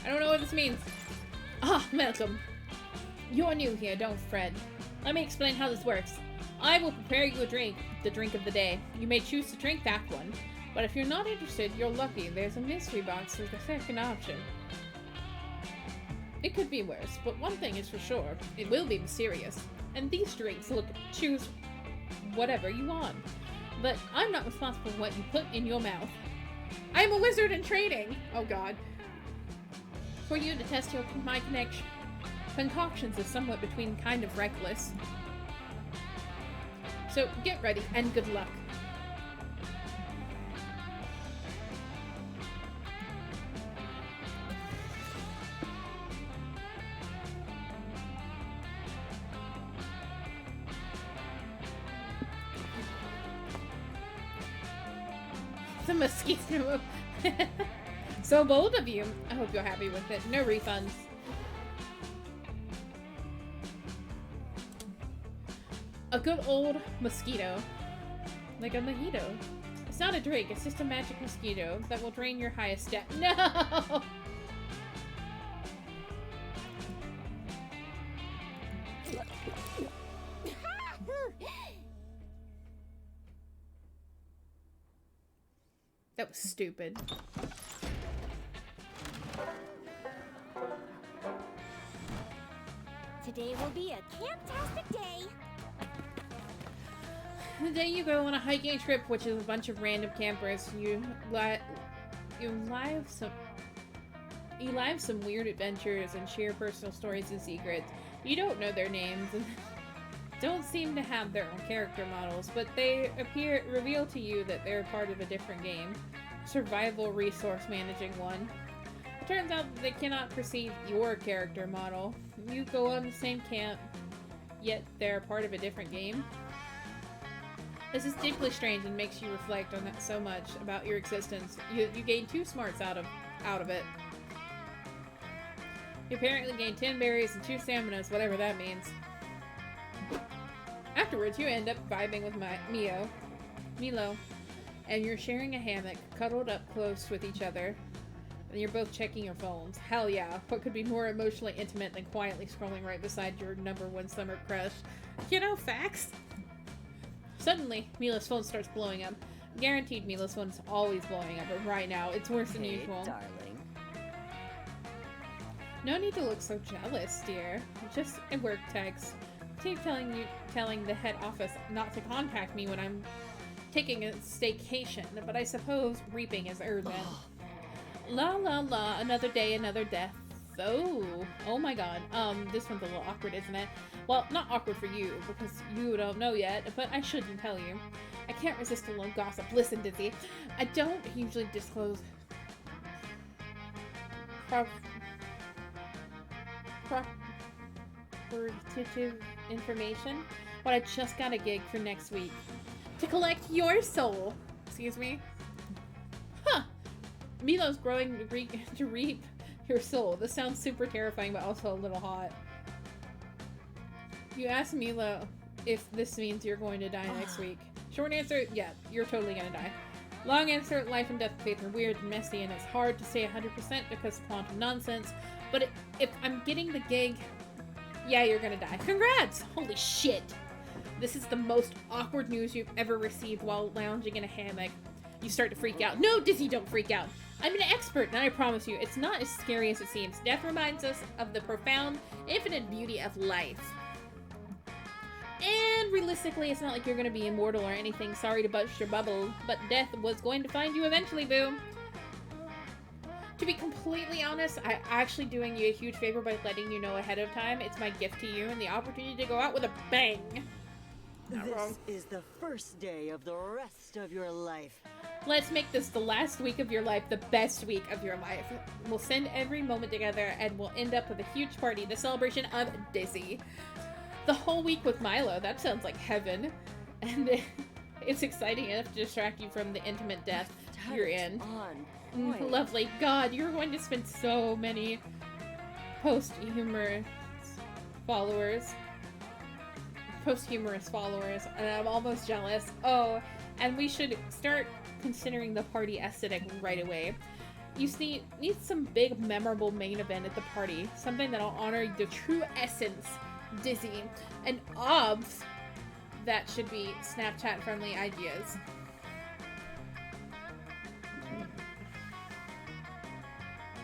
I don't know what this means. Ah, Malcolm. You're new here, don't fret. Let me explain how this works. I will prepare you a drink, the drink of the day. You may choose to drink that one, but if you're not interested, you're lucky. There's a mystery box as the second option. It could be worse, but one thing is for sure. It will be mysterious. And these drinks choose whatever you want. But I'm not responsible for what you put in your mouth. I'm a wizard in training! Oh god. For you to test my concoctions is somewhat between kind of reckless. So get ready and good luck. a mosquito. So bold of you. I hope you're happy with it. No refunds. A good old mosquito. Like a mojito. It's not a drink, it's just a magic mosquito that will drain your highest step. No! That was stupid. Today will be a camptastic day. The day you go on a hiking trip, which is a bunch of random campers, you live some weird adventures and share personal stories and secrets. You don't know their names and don't seem to have their own character models, but they reveal to you that they're part of a different game. Survival resource managing one. It turns out that they cannot perceive your character model. You go on the same camp, yet they're part of a different game. This is deeply strange and makes you reflect on that so much about your existence. You gain 2 smarts out of it. You apparently gain 10 berries and 2 staminas, whatever that means. Afterwards, you end up vibing with Milo, and you're sharing a hammock, cuddled up close with each other, and you're both checking your phones. Hell yeah, what could be more emotionally intimate than quietly scrolling right beside your #1 summer crush? You know, facts. Suddenly, Milo's phone starts blowing up. Guaranteed Milo's phone's always blowing up, but right now, it's worse than usual. Darling. No need to look so jealous, dear. Just a work text. Keep telling the head office not to contact me when I'm taking a staycation, but I suppose reaping is urgent. La la la, another day, another death. Oh my god. This one's a little awkward, isn't it? Well, not awkward for you, because you don't know yet, but I shouldn't tell you. I can't resist a little gossip. Listen, Dizzy, I don't usually disclose proprietary information, but I just got a gig for next week. To collect your soul. Excuse me? Huh. Milo's growing to reap your soul. This sounds super terrifying, but also a little hot. You ask Milo if this means you're going to die next week. Short answer, yeah, you're totally gonna die. Long answer, life and death faith are weird and messy, and it's hard to say 100% because of quantum nonsense. But if I'm getting the gig, yeah, you're gonna die. Congrats! Holy shit! This is the most awkward news you've ever received while lounging in a hammock. You start to freak out. No, Dizzy, don't freak out. I'm an expert, and I promise you, it's not as scary as it seems. Death reminds us of the profound, infinite beauty of life. And realistically, it's not like you're gonna be immortal or anything. Sorry to burst your bubble, but death was going to find you eventually, boo. To be completely honest, I'm actually doing you a huge favor by letting you know ahead of time. It's my gift to you and the opportunity to go out with a bang. Not wrong. This is the first day of the rest of your life. Let's make this the last week of your life, the best week of your life. We'll spend every moment together and we'll end up with a huge party, the celebration of Dizzy. The whole week with Milo, that sounds like heaven. And it's exciting enough to distract you from the intimate death you're in. Lovely. God, you're going to spend so many posthumorous followers, and I'm almost jealous. Oh, and we should start considering the party aesthetic right away. You need some big, memorable main event at the party, something that'll honor the true essence, Dizzy, and obvs that should be Snapchat-friendly ideas.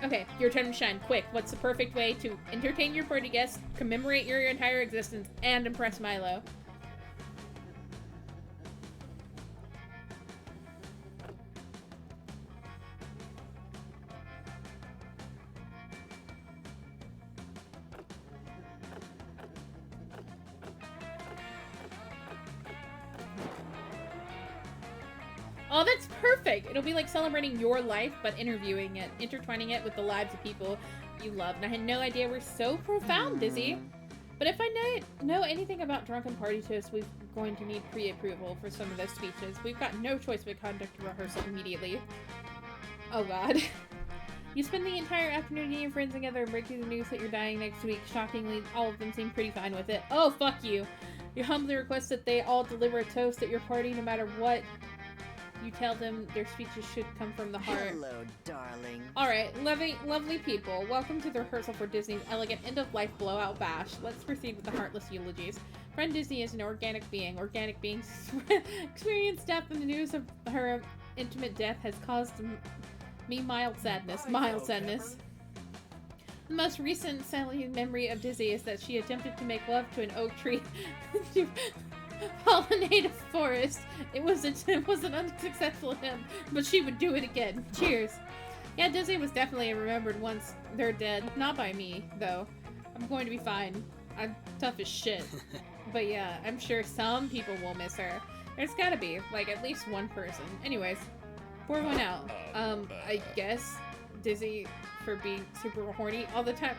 Okay, your turn to shine. Quick, what's the perfect way to entertain your party guests, commemorate your entire existence, and impress Milo? Oh, that's perfect! It'll be like celebrating your life, but interviewing it, intertwining it with the lives of people you love. And I had no idea we're so profound, Dizzy. But if I know anything about drunken party toast, we're going to need pre-approval for some of those speeches. We've got no choice but conduct a rehearsal immediately. Oh god. You spend the entire afternoon getting your friends together and break through the news that you're dying next week. Shockingly, all of them seem pretty fine with it. Oh, fuck you. You humbly request that they all deliver a toast at your party no matter what. You tell them their speeches should come from the heart. Hello, darling. Alright, lovely people. Welcome to the rehearsal for Disney's elegant end-of-life blowout bash. Let's proceed with the heartless eulogies. Friend Disney is an organic being. Organic beings experience death, and the news of her intimate death has caused me mild sadness. The most recent salient memory of Disney is that she attempted to make love to an oak tree to pollinate a forest. It was an unsuccessful attempt, but she would do it again. Cheers. Yeah, Disney was definitely remembered once they're dead. Not by me, though. I'm going to be fine. I'm tough as shit. But yeah, I'm sure some people will miss her. There's gotta be, like, at least one person. Anyways, pour one out. I guess Disney for being super horny all the time.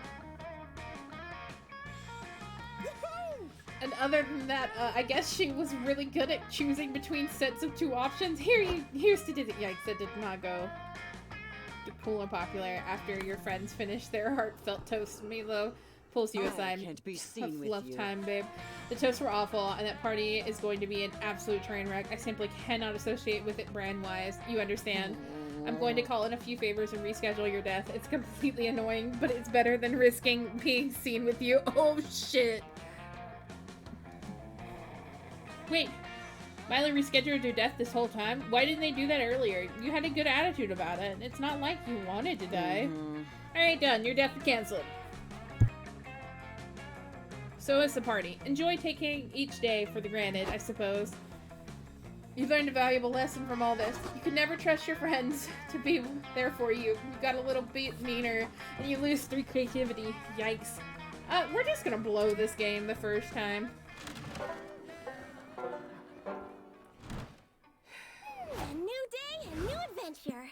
And other than that, I guess she was really good at choosing between sets of two options. Here's to Disney. Yikes, that did not go cool or popular. After your friends finish their heartfelt toast, Milo pulls you aside. I can't be seen Tough with love you. time, babe. The toasts were awful, and that party is going to be an absolute train wreck. I simply cannot associate with it brand-wise. You understand? I'm going to call in a few favors and reschedule your death. It's completely annoying, but it's better than risking being seen with you. Oh, shit. Wait, Milo rescheduled your death this whole time? Why didn't they do that earlier? You had a good attitude about it. It's not like you wanted to die. Alright, done. Your death is cancelled. So is the party. Enjoy taking each day for the granted, I suppose. You've learned a valuable lesson from all this. You can never trust your friends to be there for you. You got a little bit meaner, and you lose 3 creativity. Yikes. We're just gonna blow this game the first time. A new day, a new adventure.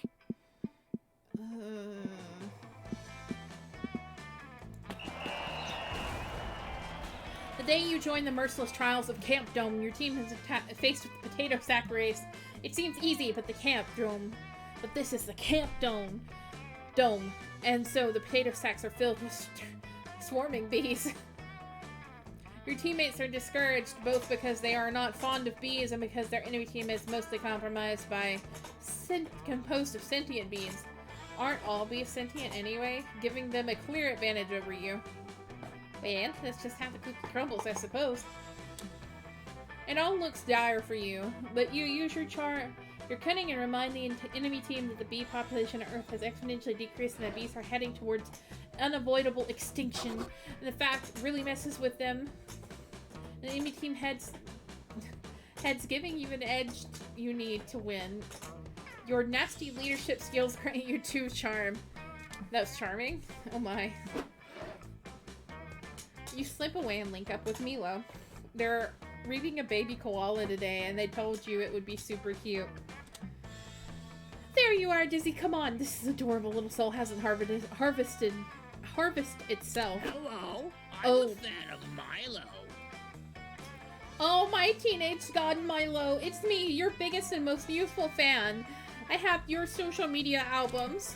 The day you join the merciless trials of Camp Dome, your team is faced with the potato sack race. It seems easy, but this is the Camp Dome. And so the potato sacks are filled with swarming bees. Your teammates are discouraged, both because they are not fond of bees and because their enemy team is mostly composed of sentient bees. Aren't all bees sentient anyway, giving them a clear advantage over you? And that's just how the cookie crumbles, I suppose. It all looks dire for you, but you use your cunning and remind the enemy team that the bee population on Earth has exponentially decreased and the bees are heading towards unavoidable extinction. And the fact really messes with them. The enemy team heads giving you an edge you need to win. Your nasty leadership skills grant you 2 charm. That was charming. Oh my. You slip away and link up with Milo. They're reading a baby koala today, and they told you it would be super cute. There you are, Dizzy. Come on. This is adorable. Little soul hasn't harvested itself. Hello, I'm a fan of Milo. Oh, my teenage god Milo. It's me, your biggest and most youthful fan. I have your social media albums.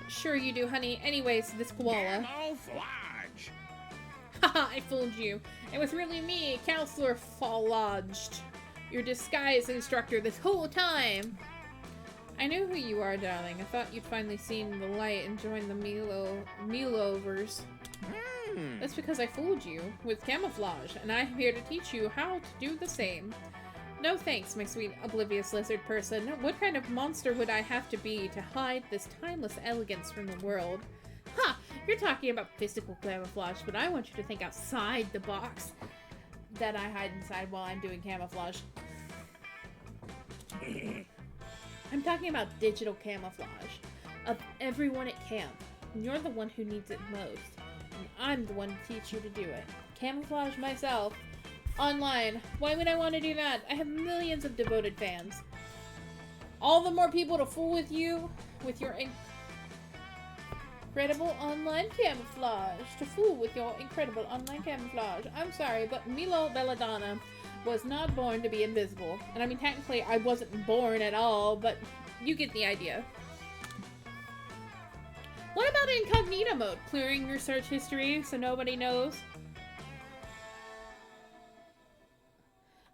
Sure you do, honey. Anyways, this koala. Camouflage. Haha, I fooled you. It was really me, Counselor Fallodged, your disguise instructor this whole time. I know who you are, darling. I thought you'd finally seen the light and joined the Milovers. That's because I fooled you with camouflage, and I'm here to teach you how to do the same. No thanks, my sweet oblivious lizard person. What kind of monster would I have to be to hide this timeless elegance from the world? Ha! You're talking about physical camouflage, but I want you to think outside the box that I hide inside while I'm doing camouflage. I'm talking about digital camouflage of everyone at camp. And you're the one who needs it most. And I'm the one to teach you to do it. Camouflage myself. Online. Why would I want to do that? I have millions of devoted fans. All the more people to fool with you, with your Incredible online camouflage. To fool with your incredible online camouflage. I'm sorry, but Milo Belladonna was not born to be invisible. And I mean, technically, I wasn't born at all, but you get the idea. What about incognito mode? Clearing your search history so nobody knows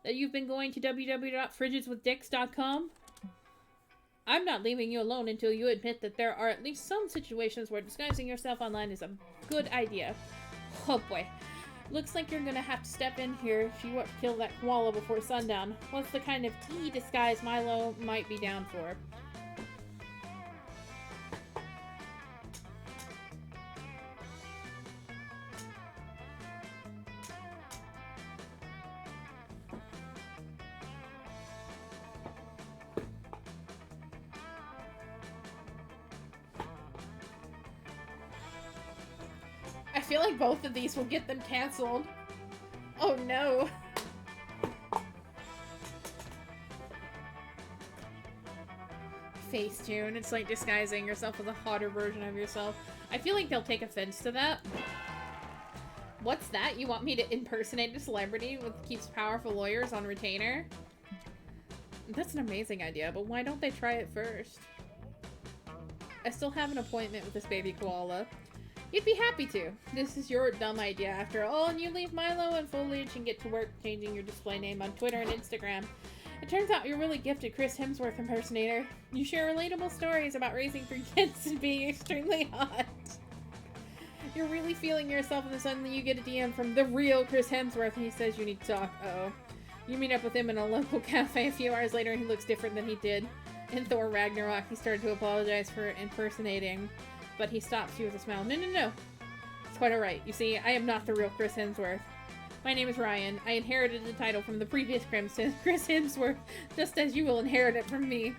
that you've been going to www.fridgeswithdicks.com? I'm not leaving you alone until you admit that there are at least some situations where disguising yourself online is a good idea. Oh boy. Looks like you're gonna have to step in here if you want to kill that koala before sundown. What's the kind of key disguise Milo might be down for? I feel like both of these will get them canceled. Oh no. Facetune. It's like disguising yourself as a hotter version of yourself. I feel like they'll take offense to that. What's that? You want me to impersonate a celebrity with keeps powerful lawyers on retainer? That's an amazing idea, but why don't they try it first? I still have an appointment with this baby koala. You'd be happy to. This is your dumb idea after all, and you leave Milo and Foliage and get to work changing your display name on Twitter and Instagram. It turns out you're really gifted Chris Hemsworth impersonator. You share relatable stories about raising 3 kids and being extremely hot. You're really feeling yourself, and then suddenly you get a DM from the real Chris Hemsworth, and he says you need to talk. Uh-oh. You meet up with him in a local cafe a few hours later, and he looks different than he did. In Thor Ragnarok, he started to apologize for impersonating, but he stops you with a smile. No, no, no. It's quite alright. You see, I am not the real Chris Hemsworth. My name is Ryan. I inherited the title from the previous Chris Hemsworth, just as you will inherit it from me.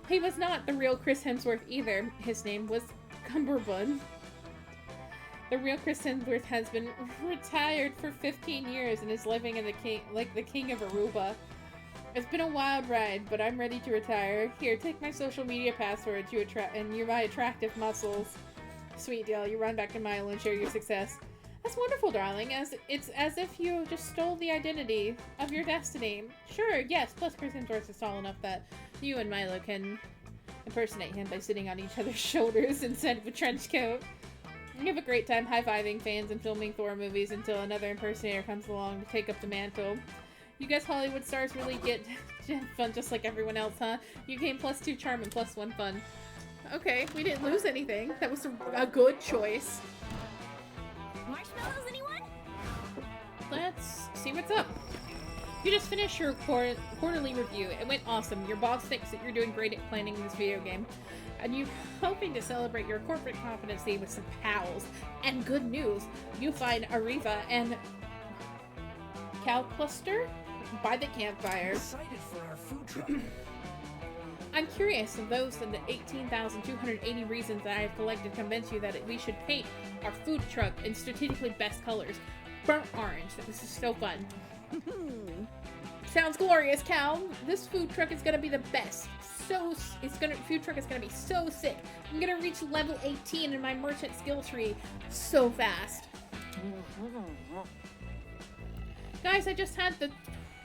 He was not the real Chris Hemsworth either. His name was Cumberbund. The real Chris Hemsworth has been retired for 15 years and is living in the king of Aruba. It's been a wild ride, but I'm ready to retire. Here, take my social media password and my attractive muscles. Sweet deal. You run back to Milo and share your success. That's wonderful, darling. It's as if you just stole the identity of your destiny. Sure, yes. Plus, Chris Hemsworth is tall enough that you and Milo can impersonate him by sitting on each other's shoulders instead of a trench coat. You have a great time high-fiving fans and filming Thor movies until another impersonator comes along to take up the mantle. You guys Hollywood stars really get fun just like everyone else, huh? You gain +2 charm and +1 fun. Okay, we didn't lose anything. That was a good choice. Marshmallows, anyone? Let's see what's up. You just finished your quarterly review. It went awesome. Your boss thinks that you're doing great at planning this video game. And you're hoping to celebrate your corporate competency with some pals. And good news, you find Ariva and Calcluster by the campfire. Excited for our food truck. I'm curious if those and the 18,280 reasons that I have collected convince you that we should paint our food truck in strategically best colors. Burnt orange. This is so fun. Sounds glorious, Cal. This food truck is gonna be the best. Food truck is gonna be so sick. I'm gonna reach level 18 in my merchant skill tree so fast. Guys, I just had the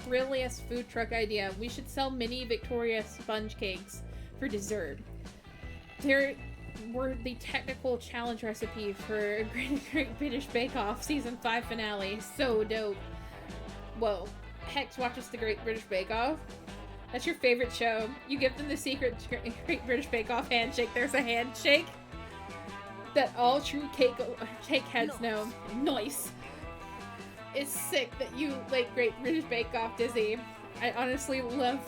thrilliest food truck idea. We should sell mini Victoria sponge cakes for dessert. They were the technical challenge recipe for Great British Bake Off season 5 finale. So dope. Whoa. Hex watches the Great British Bake Off. That's your favorite show. You give them the secret Great British Bake Off handshake. There's a handshake that all true cake heads know. Nice. It's sick that you like Great British Bake Off, Dizzy. I honestly love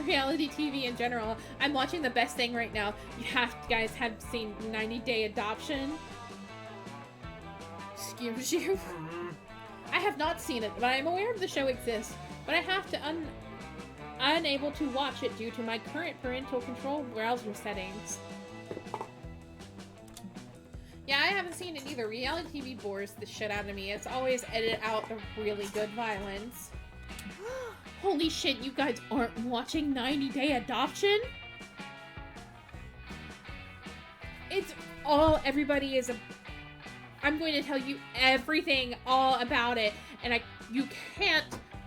reality TV in general. I'm watching The Best Thing right now. You guys have seen 90 Day Adoption. Excuse you. I have not seen it, but I am aware of the show exists. But I have to unable to watch it due to my current parental control browser settings. Yeah, I haven't seen it either. Reality TV bores the shit out of me. It's always edited out the really good violence. Holy shit, you guys aren't watching 90 Day Adoption? It's everybody is I'm going to tell you everything all about it, and you can't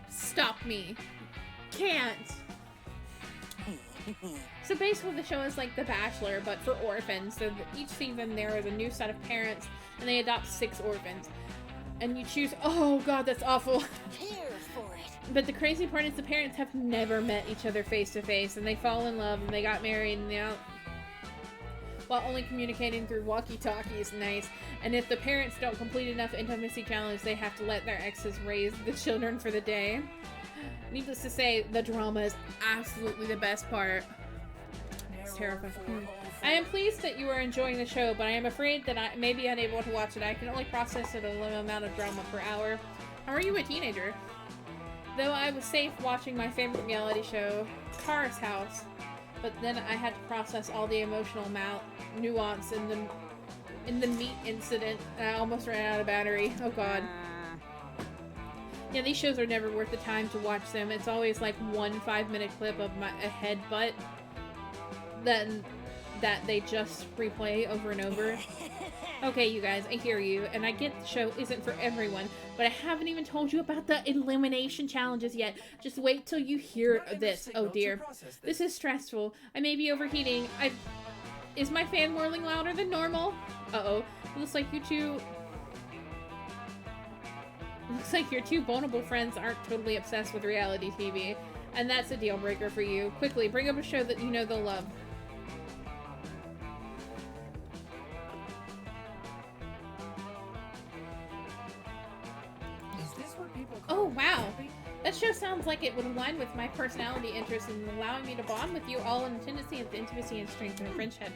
stop me. Can't. So basically the show is like The Bachelor, but for orphans. So each season there is a new set of parents, and they adopt 6 orphans. And you choose, oh god, that's awful. Here for it. But the crazy part is the parents have never met each other face to face, and they fall in love, and they got married, and while only communicating through walkie-talkies. Nice. And if the parents don't complete enough intimacy challenge, they have to let their exes raise the children for the day. Needless to say, the drama is absolutely the best part. It's terrifying. I am pleased that you are enjoying the show, but I am afraid that I may be unable to watch it. I can only process it a limited amount of drama per hour. How are you a teenager? Though I was safe watching my favorite reality show, Cars House, but then I had to process all the emotional nuance in the meat incident, and I almost ran out of battery. Oh god. Yeah, these shows are never worth the time to watch them. It's always like one 5-minute clip of a headbutt that they just replay over and over. Okay, you guys, I hear you, and I get the show isn't for everyone, but I haven't even told you about the elimination challenges yet. Just wait till you hear this. Oh dear. This is stressful. I may be overheating. Is my fan whirling louder than normal? Uh-oh. Looks like your two vulnerable friends aren't totally obsessed with reality TV, and that's a deal breaker for you. Quickly, bring up a show that you know they'll love. Oh, wow. That show sounds like it would align with my personality interests in allowing me to bond with you all in tendency of intimacy and strength in a friendship.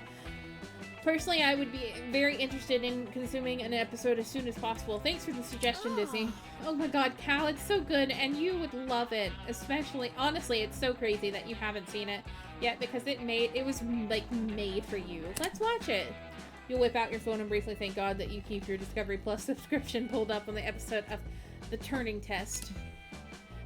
Personally, I would be very interested in consuming an episode as soon as possible. Thanks for the suggestion, Disney. Oh my god, Cal, it's so good, and you would love it. Especially, honestly, it's so crazy that you haven't seen it yet, because it was, like, made for you. Let's watch it. You'll whip out your phone and briefly thank God that you keep your Discovery Plus subscription pulled up on the episode of The Turning Test.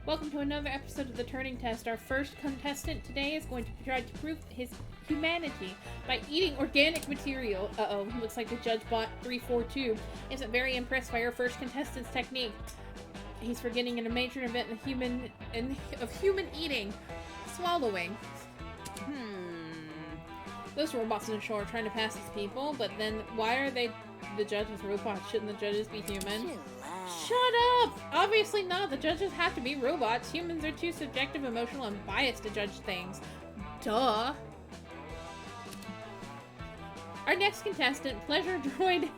Welcome to another episode of The Turning Test. Our first contestant today is going to try to prove his humanity by eating organic material. Uh-oh, looks like the judge bot 342 isn't very impressed by our first contestant's technique. He's forgetting a major event of human eating. Swallowing. Those robots in the show are trying to pass as people, but then why are the judges robots? Shouldn't the judges be human? Shut up! Obviously not. The judges have to be robots. Humans are too subjective, emotional, and biased to judge things. Duh. Our next contestant, Pleasure Droid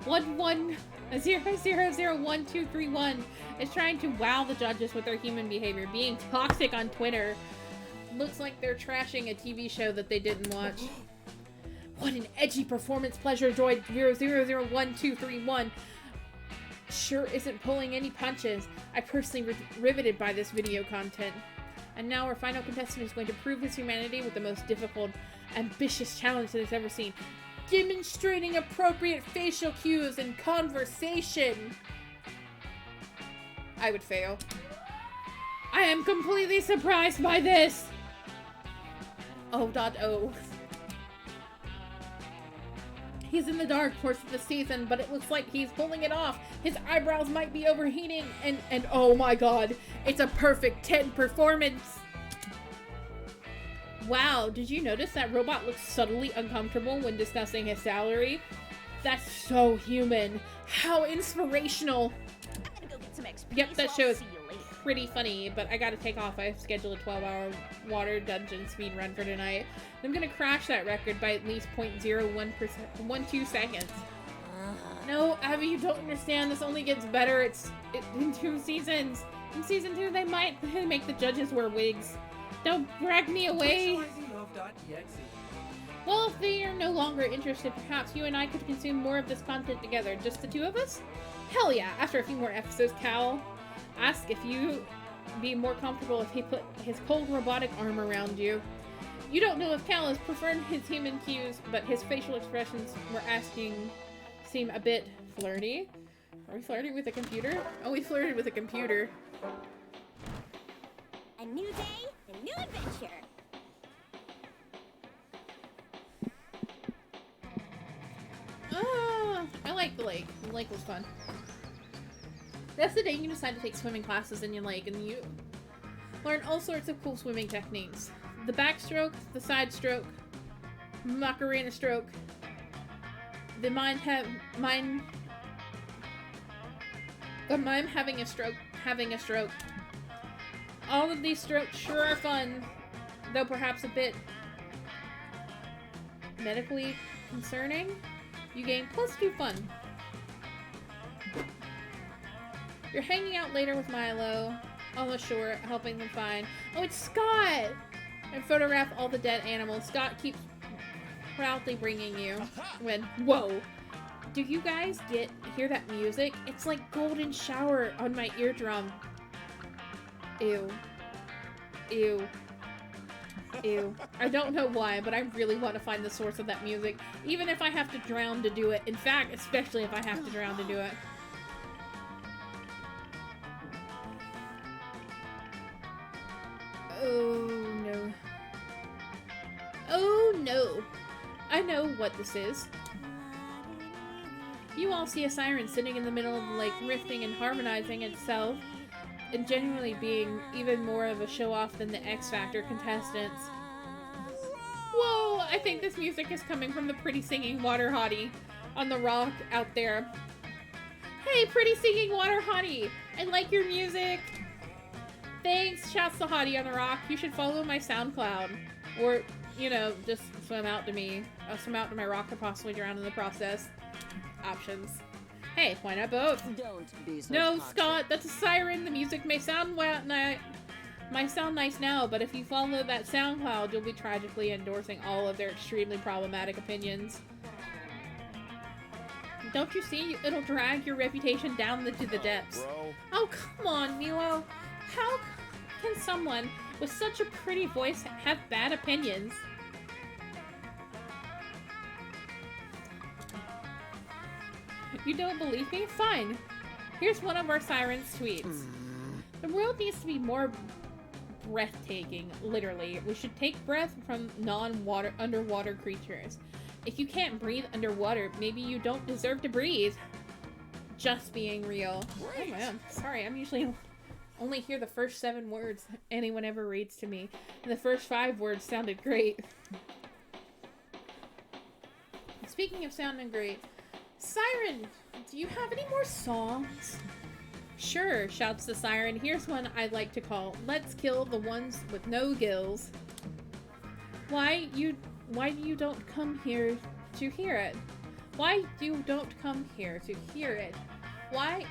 11001231, is trying to wow the judges with their human behavior, being toxic on Twitter. Looks like they're trashing a TV show that they didn't watch. What an edgy performance, Pleasure Droid 00012331. Sure isn't pulling any punches. I personally riveted by this video content. And now our final contestant is going to prove his humanity with the most difficult, ambitious challenge that he's ever seen. Demonstrating appropriate facial cues in conversation. I would fail. I am completely surprised by this. Oh. He's in the dark course of the season, but it looks like he's pulling it off. His eyebrows might be overheating, and oh my god, it's a perfect 10 performance. Wow, did you notice that robot looks subtly uncomfortable when discussing his salary? That's so human. How inspirational. I'm gonna go get some XP. Yep, that so show I'll is see you later. pretty funny, but I gotta take off. I have scheduled a 12-hour water dungeon speed run for tonight. I'm gonna crash that record by at least 0.0112 seconds. No, Abby, you don't understand. This only gets better. In 2 seasons. In season 2, they might make the judges wear wigs. Don't drag me away. Well, if they are no longer interested, perhaps you and I could consume more of this content together. Just the 2 of us? Hell yeah. After a few more episodes, Cal ask if you be more comfortable if he put his cold robotic arm around you. You don't know if Cal has preferred his human cues, but his facial expressions seem a bit flirty. Are we flirting with a computer? Oh, we flirted with a computer. A new day, a new adventure. liked the lake. The lake was fun. That's the day you decide to take swimming classes in your lake, and you learn all sorts of cool swimming techniques. The backstroke, the side stroke, Macarena stroke, the mime having a stroke. All of these strokes sure are fun, though perhaps a bit medically concerning. You gain +2 fun. You're hanging out later with Milo on the shore, helping them find... Oh, it's Scott! And photograph all the dead animals. Scott keeps proudly bringing you when... Whoa! Do you guys hear that music? It's like golden shower on my eardrum. Ew. Ew. Ew. I don't know why, but I really want to find the source of that music. Even if I have to drown to do it. In fact, especially if I have to drown to do it. Oh no. Oh no. I know what this is. You all see a siren sitting in the middle of the lake, riffing and harmonizing itself, and genuinely being even more of a show-off than the X Factor contestants. Whoa! I think this music is coming from the pretty singing water hottie on the rock out there. Hey, pretty singing water hottie! I like your music! Thanks, shouts the hottie on the rock. You should follow my SoundCloud. Or, you know, just swim out to me. Swim out to my rock and possibly drown in the process. Options. Hey, why not both? Don't be so No, toxic. Scott, that's a siren. The music may sound might sound nice now, but if you follow that SoundCloud, you'll be tragically endorsing all of their extremely problematic opinions. Don't you see? It'll drag your reputation down to the depths. Bro. Oh, come on, Milo. How can someone with such a pretty voice have bad opinions? You don't believe me? Fine. Here's one of our sirens' tweets. The world needs to be more breathtaking, literally. We should take breath from underwater creatures. If you can't breathe underwater, maybe you don't deserve to breathe. Just being real. Great. Oh man, sorry, I'm usually only hear the first 7 words anyone ever reads to me. And the first 5 words sounded great. Speaking of sounding great, Siren, do you have any more songs? Sure, shouts the siren. Here's one I'd like to call Let's Kill the Ones with No Gills. Why you don't come here to hear it? Why you don't come here to hear it? Why?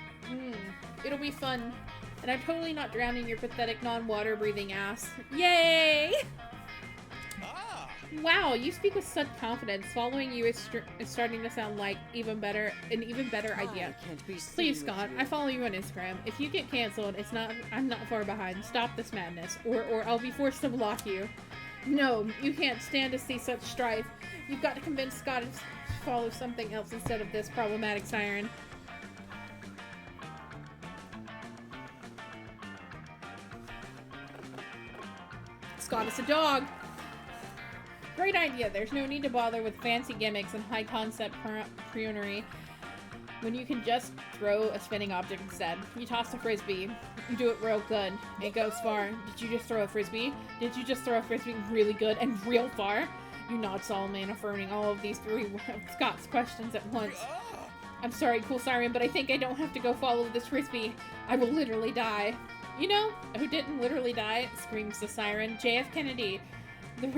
It'll be fun. And I'm totally not drowning your pathetic non-water breathing ass. Yay! Ah. Wow, you speak with such confidence. Following you is starting to sound like an even better idea. I can't be seen Please, with Scott, you. I follow you on Instagram. If you get canceled, I'm not far behind. Stop this madness, or I'll be forced to block you. No, you can't stand to see such strife. You've got to convince Scott to follow something else instead of this problematic siren. Scott is a dog. Great idea. There's no need to bother with fancy gimmicks and high concept prunery when you can just throw a spinning object instead. You toss a frisbee. You do it real good. It goes far. Did you just throw a frisbee? Did you just throw a frisbee really good and real far? You nod solemnly and affirming all of these 3 Scott's questions at once. I'm sorry, cool siren, but I think I don't have to go follow this frisbee. I will literally die. You know who didn't literally die? Screams the siren. JF Kennedy. The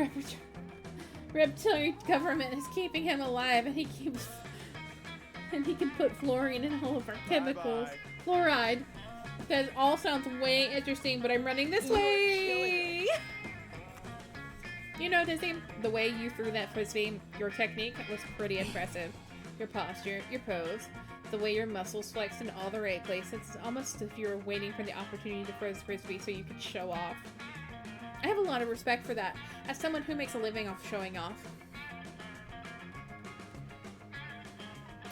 reptilian government is keeping him alive, and he can put fluorine in all of our chemicals. Fluoride. That all sounds way interesting, but I'm running this way. You know, Dizzy, the way you threw that frisbee, your technique was pretty impressive. Your posture, your pose, the way your muscles flexed in all the right places. It's almost as if you were waiting for the opportunity to throw the frisbee so you could show off. I have a lot of respect for that, as someone who makes a living off showing off.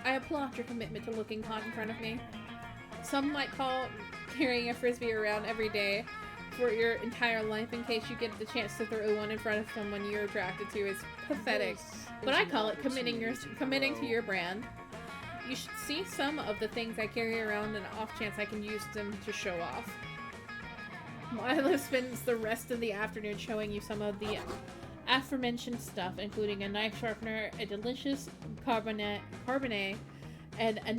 I applaud your commitment to looking hot in front of me. Some might call carrying a frisbee around every day for your entire life in case you get the chance to throw one in front of someone you're attracted to is pathetic. But I call it committing to your brand. You should see some of the things I carry around and off chance I can use them to show off. Milo spends the rest of the afternoon showing you some of the aforementioned stuff, including a knife sharpener, a delicious carbonet, and a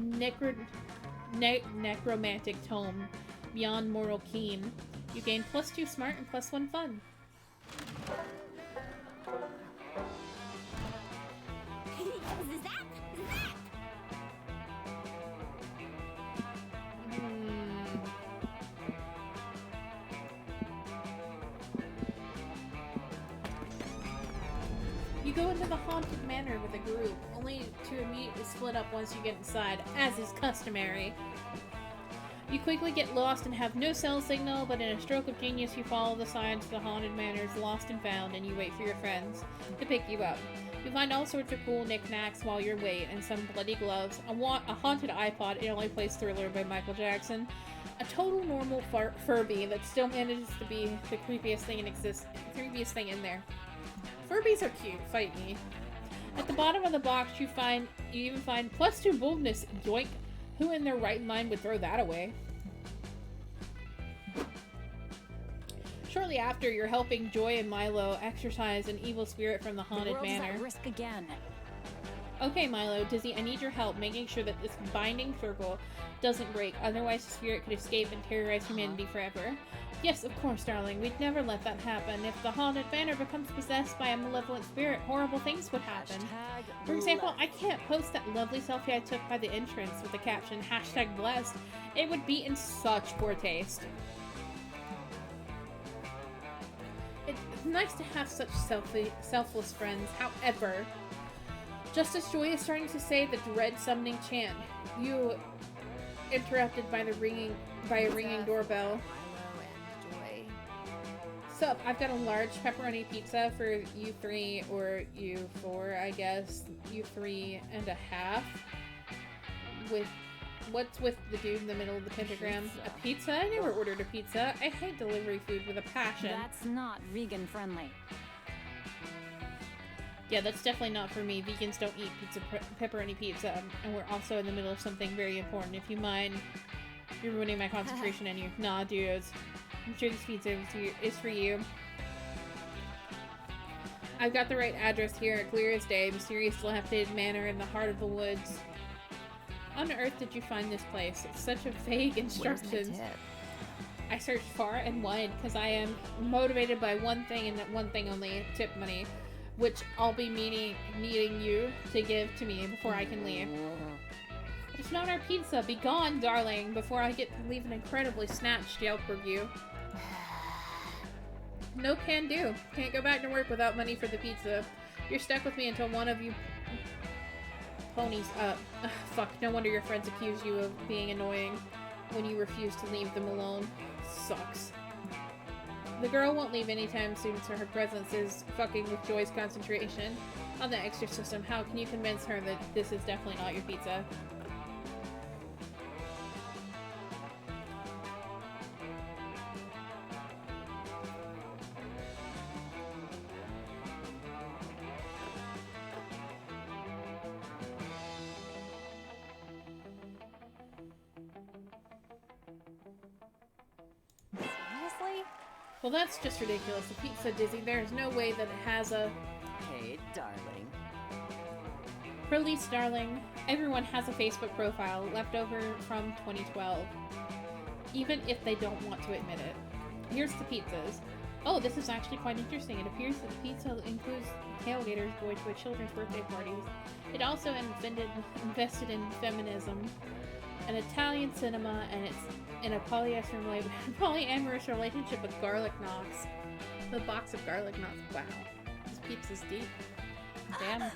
necromantic tome, Beyond Moral Keen. You gain +2 smart and +1 fun. Zap! You go into the haunted manor with a group, only to immediately split up once you get inside, as is customary. You quickly get lost and have no cell signal, but in a stroke of genius you follow the signs to the haunted manor's lost and found, and you wait for your friends to pick you up. You find all sorts of cool knickknacks while you wait, and some bloody gloves, a haunted iPod, It Only Plays Thriller by Michael Jackson, a total normal Furby that still manages to be the creepiest thing in there. Furbies are cute, fight me. At the bottom of the box you even find +2 boldness, yoink. Who in their right mind would throw that away? Shortly after, you're helping Joy and Milo exorcise an evil spirit from the haunted manor. At risk again. Okay, Milo, Dizzy, I need your help making sure that this binding circle doesn't break, otherwise the spirit could escape and terrorize humanity forever. Yes, of course, darling, we'd never let that happen. If the haunted manor becomes possessed by a malevolent spirit, horrible things would happen. For example, I can't post that lovely selfie I took by the entrance with the caption, #blessed. It would be in such poor taste. It's nice to have such selfless friends. However, just as Joy is starting to say the dread summoning chant, you interrupted by a ringing doorbell. Sup, I've got a large pepperoni pizza for you 3 or you 4, I guess. You 3.5. What's with the dude in the middle of the pentagram? A pizza? I never ordered a pizza. I hate delivery food with a passion. That's not vegan friendly. Yeah, that's definitely not for me. Vegans don't eat pepperoni pizza, and we're also in the middle of something very important. If you mind, you're ruining my concentration and you. Nah, dudes. I'm sure this pizza is for you. I've got the right address here, clear as day. Mysterious dilapidated manor in the heart of the woods. On earth did you find this place? It's such a vague instructions. I searched far and wide because I am motivated by one thing and one thing only, tip money, which I'll be needing you to give to me before I can leave. It's not our pizza. Be gone, darling, before I get to leave an incredibly snatched Yelp review. No can do. Can't go back to work without money for the pizza. You're stuck with me until one of you ponies up. Ugh, fuck, no wonder your friends accuse you of being annoying when you refuse to leave them alone. Sucks. The girl won't leave anytime soon, so her presence is fucking with Joy's concentration on the extra system. How can you convince her that this is definitely not your pizza? Seriously? Well, that's just ridiculous. The pizza, Dizzy, there's no way that it has a... Hey, darling. Release, darling. Everyone has a Facebook profile left over from 2012. Even if they don't want to admit it. Here's the pizzas. Oh, this is actually quite interesting. It appears that the pizza includes tailgaters going to a children's birthday parties. It also invested in feminism, an Italian cinema, and it's in a polyamorous relationship with garlic knots. The box of garlic knots. Wow. This pizza's deep. Damn.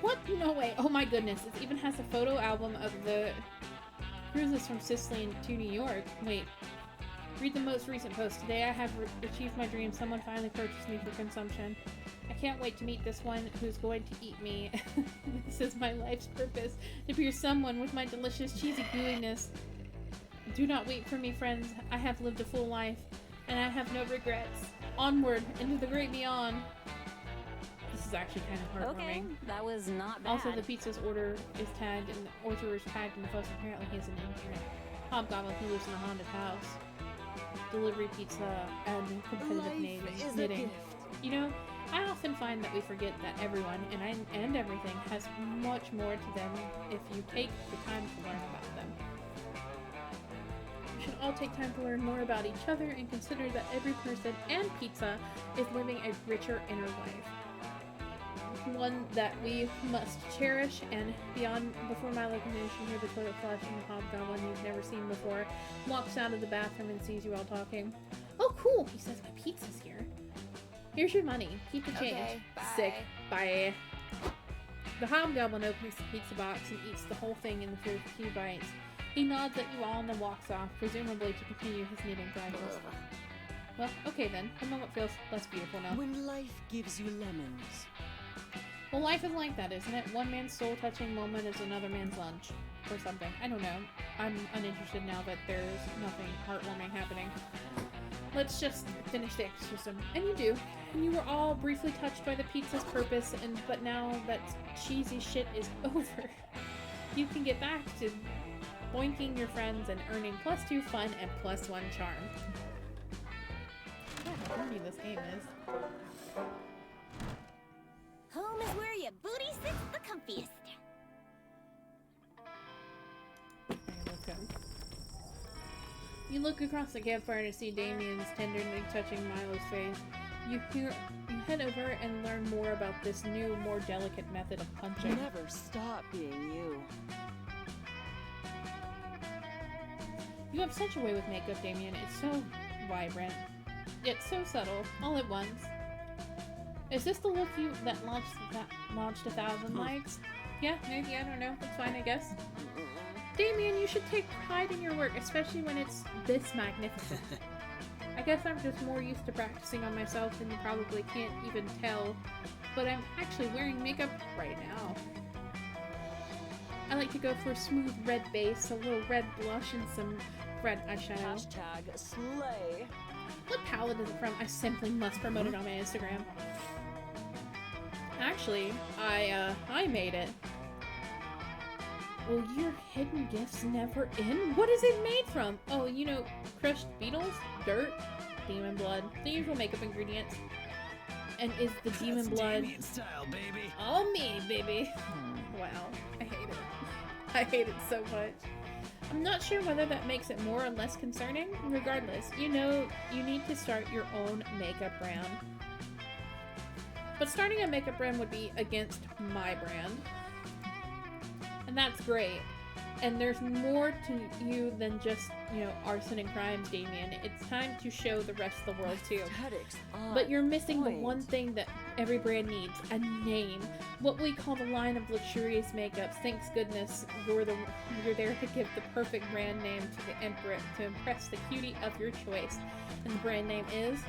What? No way. Oh my goodness. It even has a photo album of the cruises from Sicily to New York. Wait. Read the most recent post. Today I have achieved my dream. Someone finally purchased me for consumption. I can't wait to meet this one who's going to eat me. This is my life's purpose. To be someone with my delicious cheesy gooiness. Do not wait for me, friends. I have lived a full life, and I have no regrets. Onward, into the great beyond. This is actually kind of Okay, heartwarming. that was not bad. Also, the pizza's order is tagged, and the order is tagged in the post. Apparently, he is an intern hobgoblin who lives in a haunted house. Delivery pizza and competitive Life is a knitting. gift. You know, I often find that we forget that everyone and everything has much more to them if you take the time to learn about them. We should all take time to learn more about each other and consider that every person and pizza is living a richer inner life. One that we must cherish, and before Milo can finish, you hear the toilet flush and the hobgoblin you've never seen before walks out of the bathroom and sees you all talking. Oh cool, he says my pizza's here. Here's your money. Keep the change. Okay, bye. Sick. Bye. The hobgoblin opens the pizza box and eats the whole thing in the first few bites. He nods at you all and then walks off, presumably to continue his knitting practice. Well, okay then. The moment feels less beautiful now. When life gives you lemons. Well, life is like that, isn't it? One man's soul-touching moment is another man's lunch. Or something. I don't know. I'm uninterested now that there's nothing heartwarming happening. Let's just finish the exorcism. And you do. And you were all briefly touched by the pizza's purpose, but now that cheesy shit is over, you can get back to boinking your friends and earning +2 fun and +1 charm. God, how funny this game is. Home is where your booty sits the comfiest. Okay, let's go. You look across the campfire to see Damien's tenderly touching Milo's face. You head over and learn more about this new, more delicate method of punching. Never stop being you. You have such a way with makeup, Damien. It's so vibrant. It's so subtle, all at once. Is this the look that launched 1,000 likes? Yeah, maybe, I don't know. It's fine, I guess. Damien, you should take pride in your work, especially when it's this magnificent. I guess I'm just more used to practicing on myself than you probably can't even tell, but I'm actually wearing makeup right now. I like to go for a smooth red base, a little red blush, and some red eyeshadow. Hashtag slay. What palette is it from? I simply must promote it on my Instagram. Actually, I made it. Will your hidden gifts never end? What is it made from? Oh, you know, crushed beetles, dirt, demon blood, the usual makeup ingredients. And is the demon blood Damien style, baby. all me, baby? Wow, I hate it. I hate it so much. I'm not sure whether that makes it more or less concerning. Regardless, you know, you need to start your own makeup brand. But starting a makeup brand would be against my brand. And that's great. And there's more to you than just, you know, arson and crimes, Damien. It's time to show the rest of the world too. Aesthetics on But you're missing the point. one thing that every brand needs, a name. What we call the line of luxurious makeups. Thanks goodness you're there to give the perfect brand name to the emperor to impress the cutie of your choice. And the brand name is...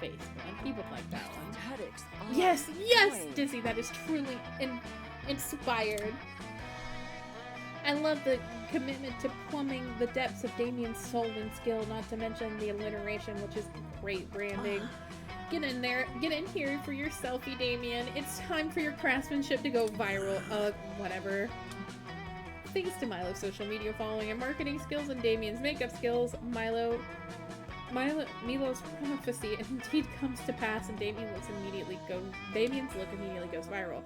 Face one. He would like that one. Aesthetics on Yes, yes, point. Dizzy, that is truly inspired. I love the commitment to plumbing the depths of Damien's soul and skill, not to mention the alliteration, which is great branding. Get in there, get in here for your selfie, Damien. It's time for your craftsmanship to go viral. Whatever. Thanks to Milo's social media following and marketing skills and Damien's makeup skills, Milo's prophecy indeed comes to pass, and Damien's look immediately goes viral.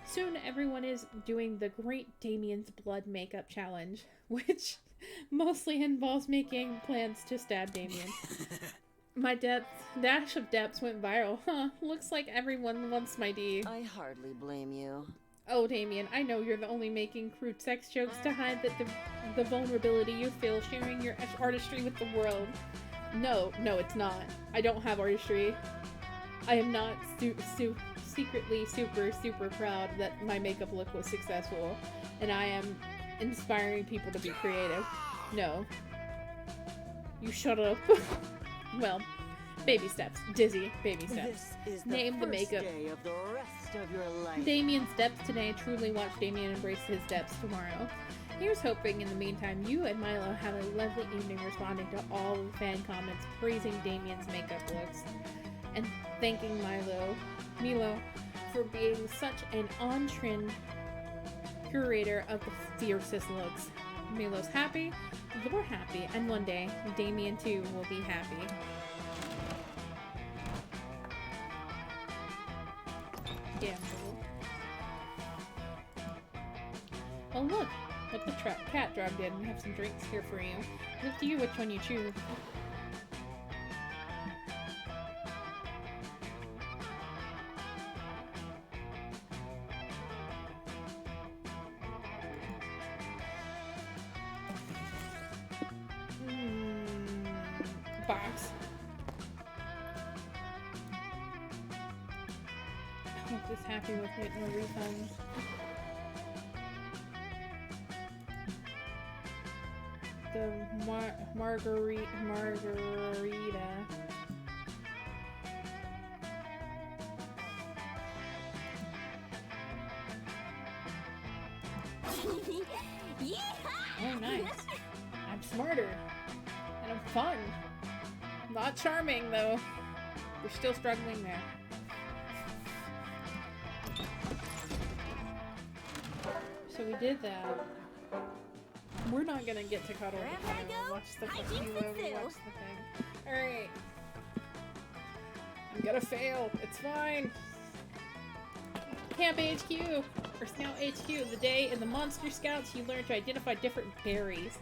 Soon, everyone is doing the Great Damien's Blood Makeup Challenge, which mostly involves making plans to stab Damien. My dash of depths went viral. Huh, looks like everyone wants my D. I hardly blame you. Oh, Damien, I know you're only making crude sex jokes to hide the vulnerability you feel sharing your artistry with the world. No, it's not. I don't have artistry. I am not secretly super proud that my makeup look was successful, and I am inspiring people to be creative. No. You shut up. Well, baby steps. Dizzy, baby steps. This is the Name the first makeup. day of the rest of your life. Damien's depths today. Truly watch Damien embrace his depths tomorrow. Here's hoping in the meantime you and Milo have a lovely evening responding to all of the fan comments praising Damien's makeup looks and thanking Milo for being such an on-trend curator of the fiercest looks. Milo's happy, you're happy, and one day Damien too will be happy. Yeah, Milo. Oh look! What the cat dropped in. We have some drinks here for you. It's up to you which one you choose. Box. I'm just happy with it. No refunds. The margarita. Oh, nice. I'm smarter. And I'm fun. Not charming, though. We're still struggling there. So we did that. We're not gonna get to cuddle with Milo. Watch the fucking watch the thing. Alright. I'm gonna fail. It's fine. Camp HQ, or Scout HQ, the day in the Monster Scouts you learn to identify different berries.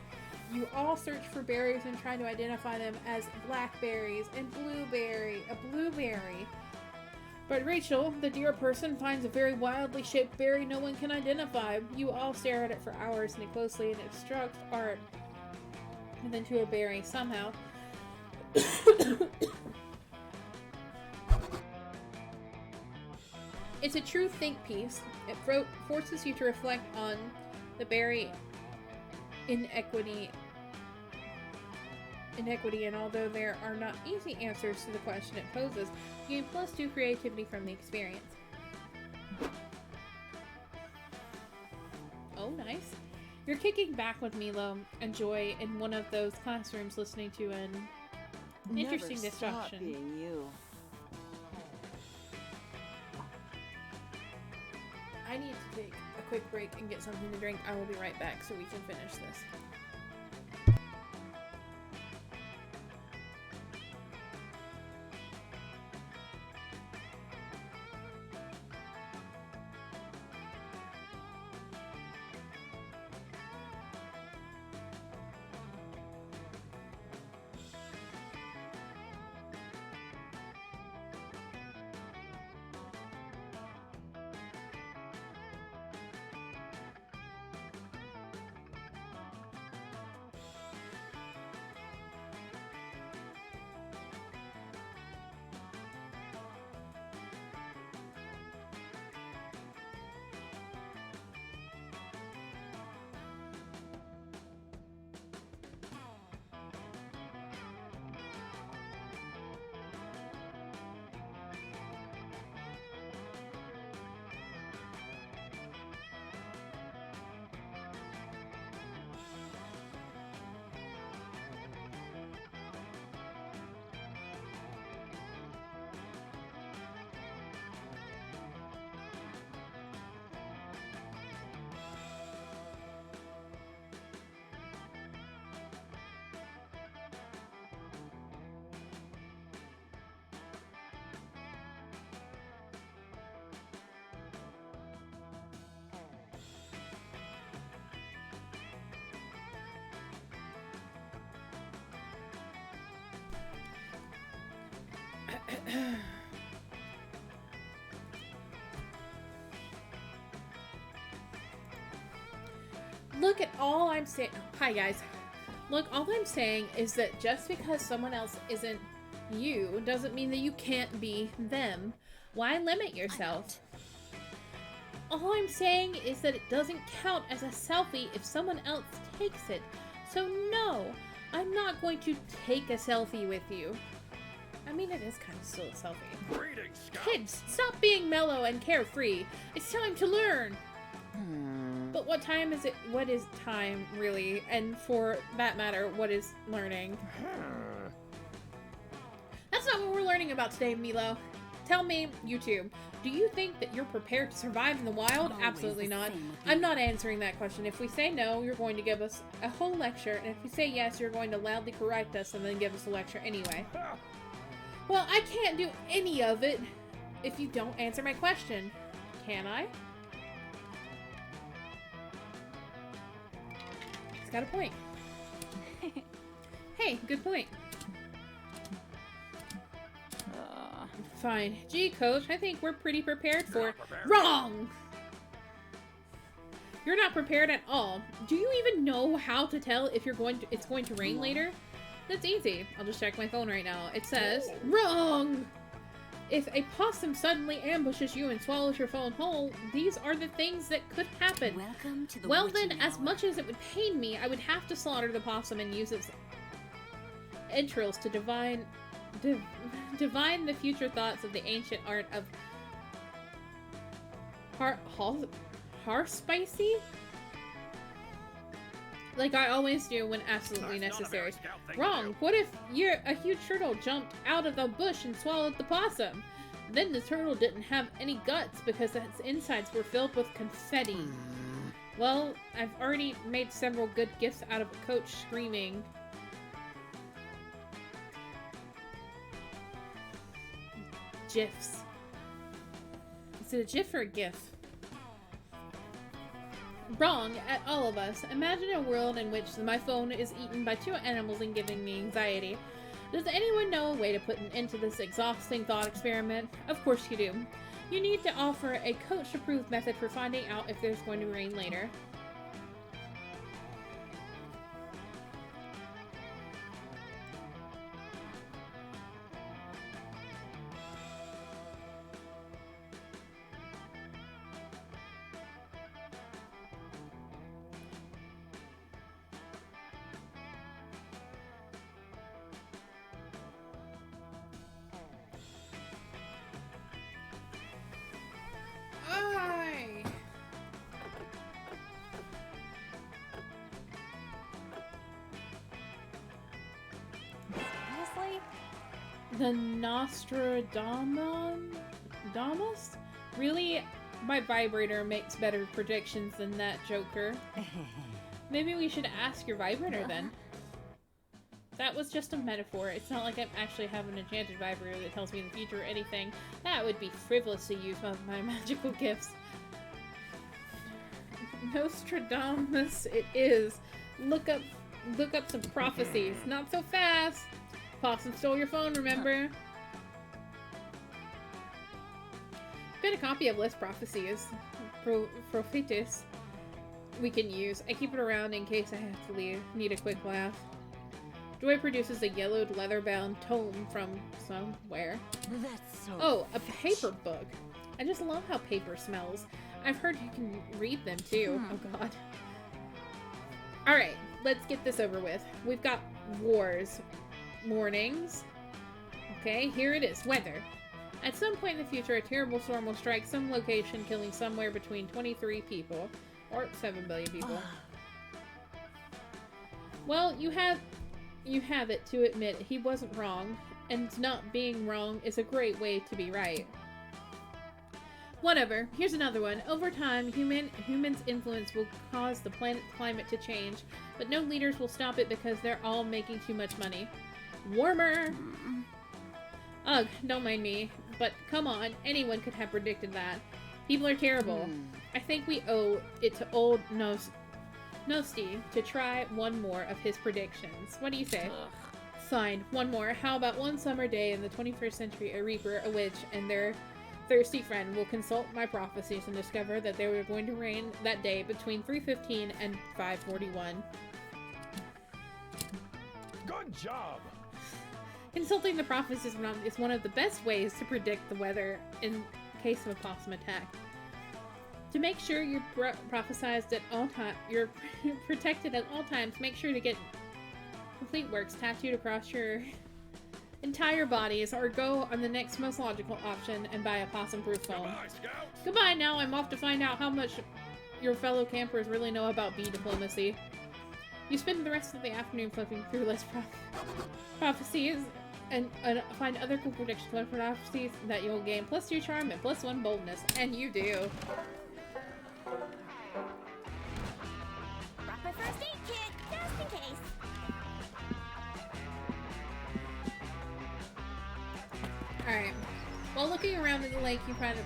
You all search for berries and try to identify them as blackberries and a blueberry. But Rachel, the deer person, finds a very wildly shaped berry no one can identify. You all stare at it for hours and it closely and instruct art and then to a berry somehow. It's a true think piece. It forces you to reflect on the berry inequity, and although there are not easy answers to the question it poses, you gain +2 creativity from the experience. Oh, nice. You're kicking back with Milo and Joy in one of those classrooms listening to an interesting Never stop discussion. being you. I need to take a quick break and get something to drink. I will be right back so we can finish this. Look at all I'm saying. Hi guys. Look, all I'm saying is that just because someone else isn't you doesn't mean that you can't be them. Why limit yourself? All I'm saying is that it doesn't count as a selfie if someone else takes it. So no, I'm not going to take a selfie with you. I mean, it is kind of still a selfie. Greetings, Scout. Kids, stop being mellow and carefree. It's time to learn. But But what time is it? What is time, really? And for that matter, what is learning? That's not what we're learning about today, Milo. Tell me, YouTube, do you think that you're prepared to survive in the wild? Absolutely not. I'm not answering that question. If we say no, you're going to give us a whole lecture, and if we say yes, you're going to loudly correct us and then give us a lecture anyway. Well, I can't do any of it if you don't answer my question. Can I? He's got a point. Hey, good point. Fine. Gee, Coach, I think we're pretty prepared for it. Wrong! You're not prepared at all. Do you even know how to tell if it's going to rain later? That's easy. I'll just check my phone right now. It says, wrong! If a possum suddenly ambushes you and swallows your phone whole, these are the things that could happen. Welcome to the Well witching then, as hour. much as it would pain me, I would have to slaughter the possum and use its entrails to divine the future thoughts of the ancient art of spicy, like I always do when absolutely necessary. Wrong. What if a huge turtle jumped out of the bush and swallowed the possum? Then the turtle didn't have any guts because its insides were filled with confetti. Well, I've already made several good gifts out of a coach screaming. GIFs. Is it a GIF or a GIF? Wrong at all of us. Imagine a world in which my phone is eaten by two animals and giving me anxiety. Does anyone know a way to put an end to this exhausting thought experiment? Of course you do. You need to offer a coach-approved method for finding out if there's going to rain later. Seriously? The Nostradamus? Really? My vibrator makes better predictions than that joker. Maybe we should ask your vibrator then. That was just a metaphor. It's not like I actually have an enchanted vibrator that tells me the future or anything. That would be frivolous to use my magical gifts. Nostradamus it is. Look up some prophecies. Not so fast. Possum stole your phone, remember? Got a copy of list prophecies. Prophetis we can use. I keep it around in case I have to leave. Need a quick laugh. Joy produces a yellowed leather-bound tome from somewhere. That's so Oh, a paper book. I just love how paper smells. I've heard you can read them too. Oh god. Alright, let's get this over with. We've got wars. Warnings. Okay, here it is. Weather. At some point in the future, a terrible storm will strike some location, killing somewhere between 23 people. Or 7 billion people. Well, you have it to admit he wasn't wrong, and not being wrong is a great way to be right. Whatever. Here's another one. Over time, humans' influence will cause the planet's climate to change, but no leaders will stop it because they're all making too much money. Warmer! Ugh, don't mind me. But come on, anyone could have predicted that. People are terrible. I think we owe it to old Nosti to try one more of his predictions. What do you say? Fine, one more. How about one summer day in the 21st century, a reaper, a witch, and their thirsty friend will consult my prophecies and discover that they were going to rain that day between 3:15 and 5:41. Good job. Consulting the prophecies is one of the best ways to predict the weather in case of a possum attack. To make sure you're prophesized at all times, you're protected at all times, make sure to get complete works tattooed across your entire bodies, or go on the next most logical option and buy a possum-proof phone. Goodbye, Scout. Goodbye now, I'm off to find out how much your fellow campers really know about bee diplomacy. You spend the rest of the afternoon flipping through list prophecies and find other cool predictions for prophecies that you'll gain +2 charm and +1 boldness. And you do. Brought my first aid kit, just in case. Alright. While looking around in the lake, you find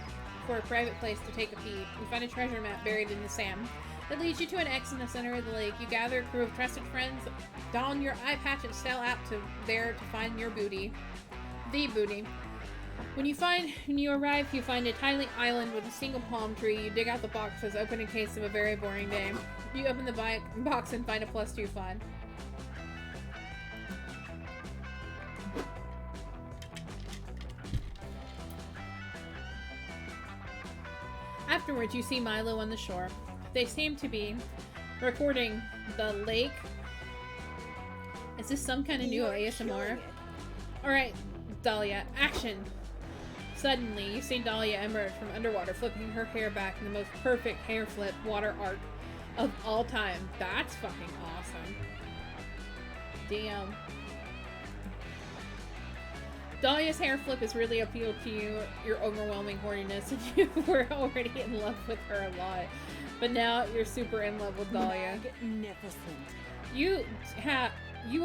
for a private place to take a peek. You find a treasure map buried in the sand. It leads you to an X in the center of the lake. You gather a crew of trusted friends, don your eye patch, and sail out there to find your booty. The booty. When you arrive, you find a tiny island with a single palm tree. You dig out the boxes, open in case of a very boring day. You open the box and find a +2 find. Afterwards, you see Milo on the shore. They seem to be recording the lake. Is this some kind of new ASMR? Alright, Dahlia, action! Suddenly, you see Dahlia emerge from underwater, flipping her hair back in the most perfect hair flip water arc of all time. That's fucking awesome. Damn. Dahlia's hair flip has really appealed to you, your overwhelming horniness, and you were already in love with her a lot. But now you're super in love with Dahlia. Magnificent. You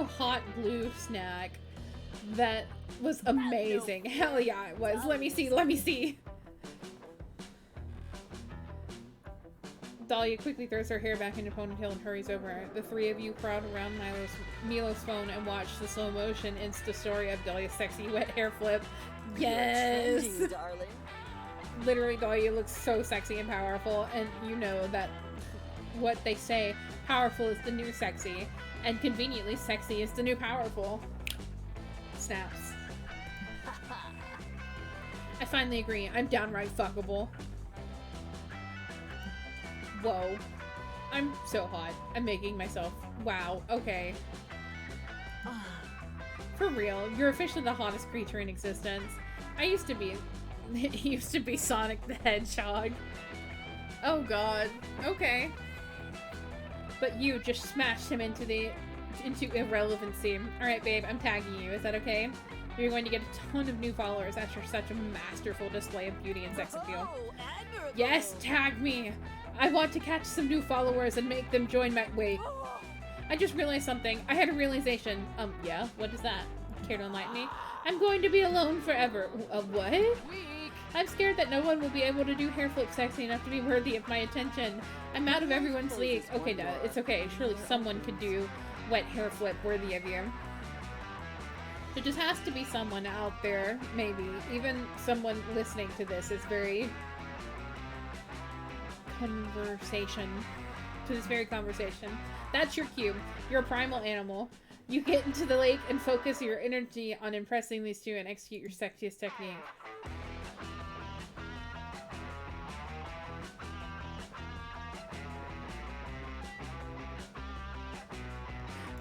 hot blue snack. That was amazing. Hell yeah, it was. Let me see. Dahlia quickly throws her hair back into a ponytail and hurries over. The three of you crowd around Milo's phone and watch the slow motion Insta story of Dahlia's sexy wet hair flip. Yes! You're trendy, darling. Literally, Dahlia looks so sexy and powerful, and you know that what they say, powerful is the new sexy, and conveniently sexy is the new powerful. Snaps. I finally agree. I'm downright fuckable. Whoa. I'm so hot. I'm making myself... Wow. Okay. For real, you're officially the hottest creature in existence. I used to be... It used to be Sonic the Hedgehog. Oh god. Okay. But you just smashed him into irrelevancy. Alright, babe, I'm tagging you. Is that okay? You're going to get a ton of new followers after such a masterful display of beauty and sex appeal. Yes, tag me! I want to catch some new followers and make them join my- Wait. I just realized something. I had a realization. Yeah? What is that? Care to enlighten me? I'm going to be alone forever. What? I'm scared that no one will be able to do hair flip sexy enough to be worthy of my attention. I'm out of everyone's league. Okay, Dad, it's okay. Surely someone could do wet hair flip worthy of you. There just has to be someone out there, maybe. Even someone listening to this is very... to this very conversation. That's your cue. You're a primal animal. You get into the lake and focus your energy on impressing these two and execute your sexiest technique.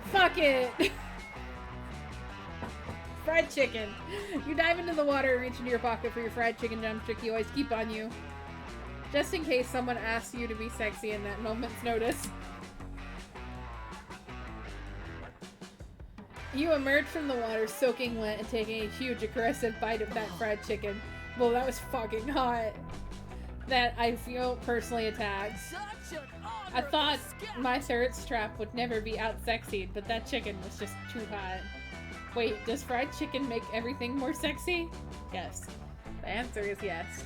Fuck it! Fried chicken. You dive into the water and reach into your pocket for your fried chicken drumstick you always keep on you. Just in case someone asks you to be sexy in that moment's notice. You emerge from the water soaking wet and taking a huge aggressive bite of that fried chicken. Well, that was fucking hot. That I feel personally attacked. I thought my thirst trap would never be out-sexied, but that chicken was just too hot. Wait, does fried chicken make everything more sexy? Yes. The answer is yes.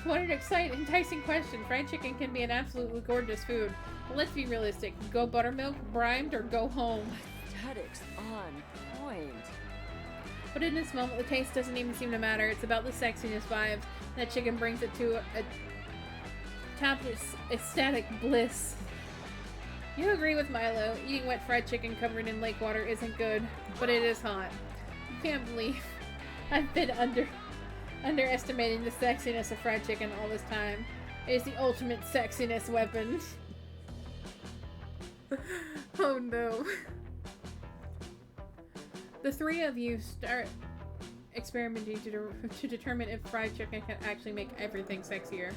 What an enticing question. Fried chicken can be an absolutely gorgeous food. But let's be realistic. Go buttermilk, brimed, or go home. Aesthetics on point. But in this moment, the taste doesn't even seem to matter. It's about the sexiness vibes. That chicken brings it to a tabless ecstatic bliss. You agree with Milo. Eating wet fried chicken covered in lake water isn't good, but it is hot. You can't believe I've been underestimating the sexiness of fried chicken all this time. It is the ultimate sexiness weapon. Oh no. The three of you start experimenting to determine if fried chicken can actually make everything sexier.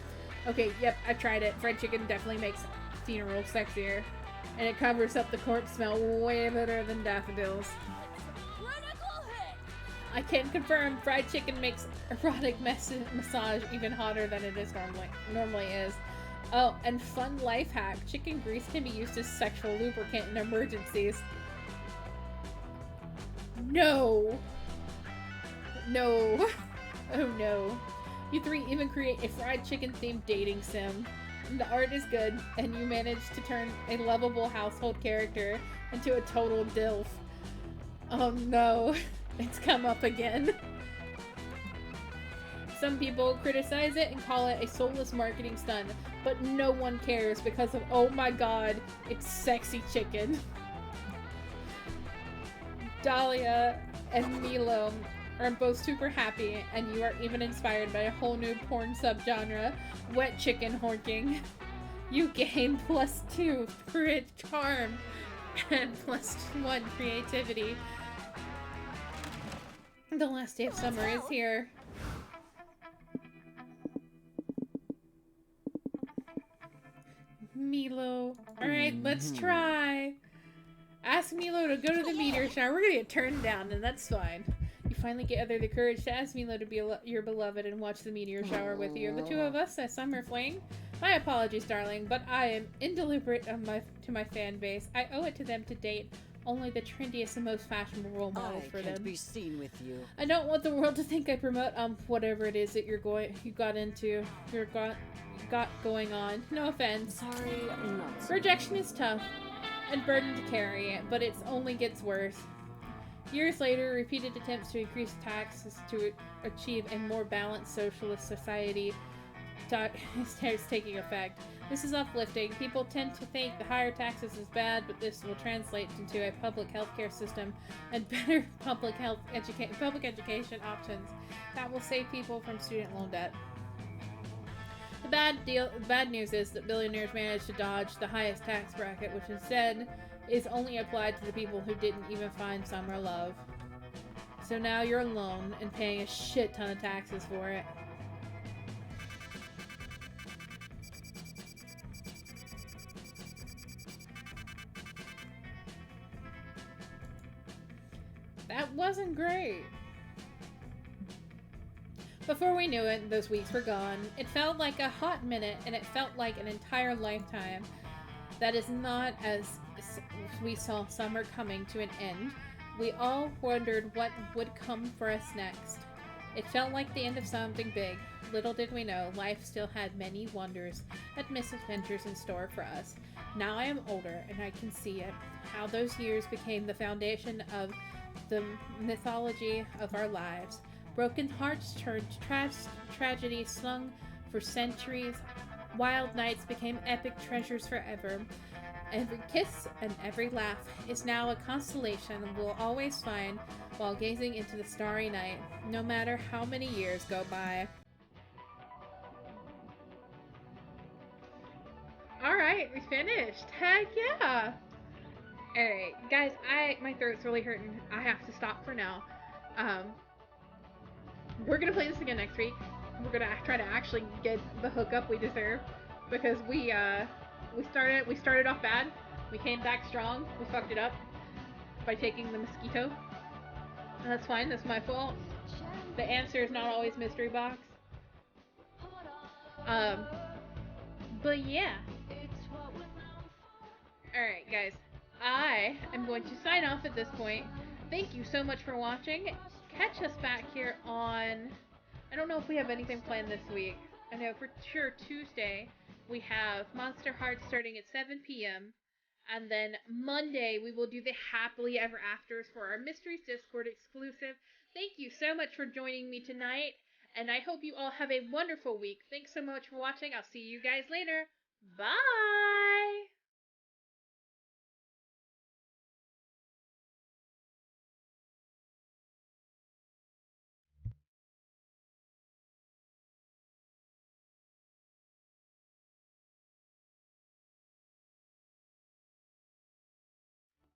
Okay, yep, I tried it. Fried chicken definitely makes funerals sexier. And it covers up the corpse smell way better than daffodils. Critical hit! I can confirm fried chicken makes erotic massage even hotter than it is normally is. Oh, and fun life hack. Chicken grease can be used as sexual lubricant in emergencies. No! No. Oh no. You three even create a fried chicken themed dating sim. The art is good, and you manage to turn a lovable household character into a total DILF. Oh no. It's come up again. Some people criticize it and call it a soulless marketing stunt, but no one cares because of, oh my god, it's sexy chicken. Dahlia and Milo are both super happy, and you are even inspired by a whole new porn subgenre, wet chicken horking. You gain +2 charm and +1 creativity. The last day of summer is here. Milo. Alright, let's try. Ask Milo to go to the meteor shower. We're gonna get turned down, and that's fine. You finally gather the courage to ask Milo to be your beloved and watch the meteor shower with you. The two of us, a summer fling. My apologies, darling, but I am indeliberate to my fan base. I owe it to them to date only the trendiest and most fashionable role models for them. I can't be seen with you. I don't want the world to think I promote whatever it is that you got going on. No offense. Sorry, not sorry. Rejection is tough and burden to carry, but it only gets worse. Years later, repeated attempts to increase taxes to achieve a more balanced socialist society is taking effect. This is uplifting. People tend to think the higher taxes is bad, but this will translate into a public healthcare system and better public education options that will save people from student loan debt. The bad news is that billionaires managed to dodge the highest tax bracket, which instead is only applied to the people who didn't even find summer love. So now you're alone and paying a shit ton of taxes for it. That wasn't great. Before we knew it, those weeks were gone. It felt like a hot minute, and it felt like an entire lifetime. That is not as we saw summer coming to an end. We all wondered what would come for us next. It felt like the end of something big. Little did we know, life still had many wonders and misadventures in store for us. Now I am older, and I can see it. How those years became the foundation of the mythology of our lives. Broken hearts turned to tragedy slung for centuries. Wild nights became epic treasures forever. Every kiss and every laugh is now a constellation we'll always find while gazing into the starry night, no matter how many years go by. Alright, we finished. Heck yeah! Alright, guys, my throat's really hurting. I have to stop for now. We're gonna play this again next week. We're gonna try to actually get the hookup we deserve, because we started off bad. We came back strong. We fucked it up by taking the mosquito. And that's fine. That's my fault. The answer is not always mystery box. But yeah. Alright, guys. I am going to sign off at this point. Thank you so much for watching. Catch us back here on... I don't know if we have anything planned this week. I know for sure Tuesday we have Monster Hearts starting at 7 p.m. And then Monday we will do the Happily Ever Afters for our Mysteries Discord exclusive. Thank you so much for joining me tonight. And I hope you all have a wonderful week. Thanks so much for watching. I'll see you guys later. Bye!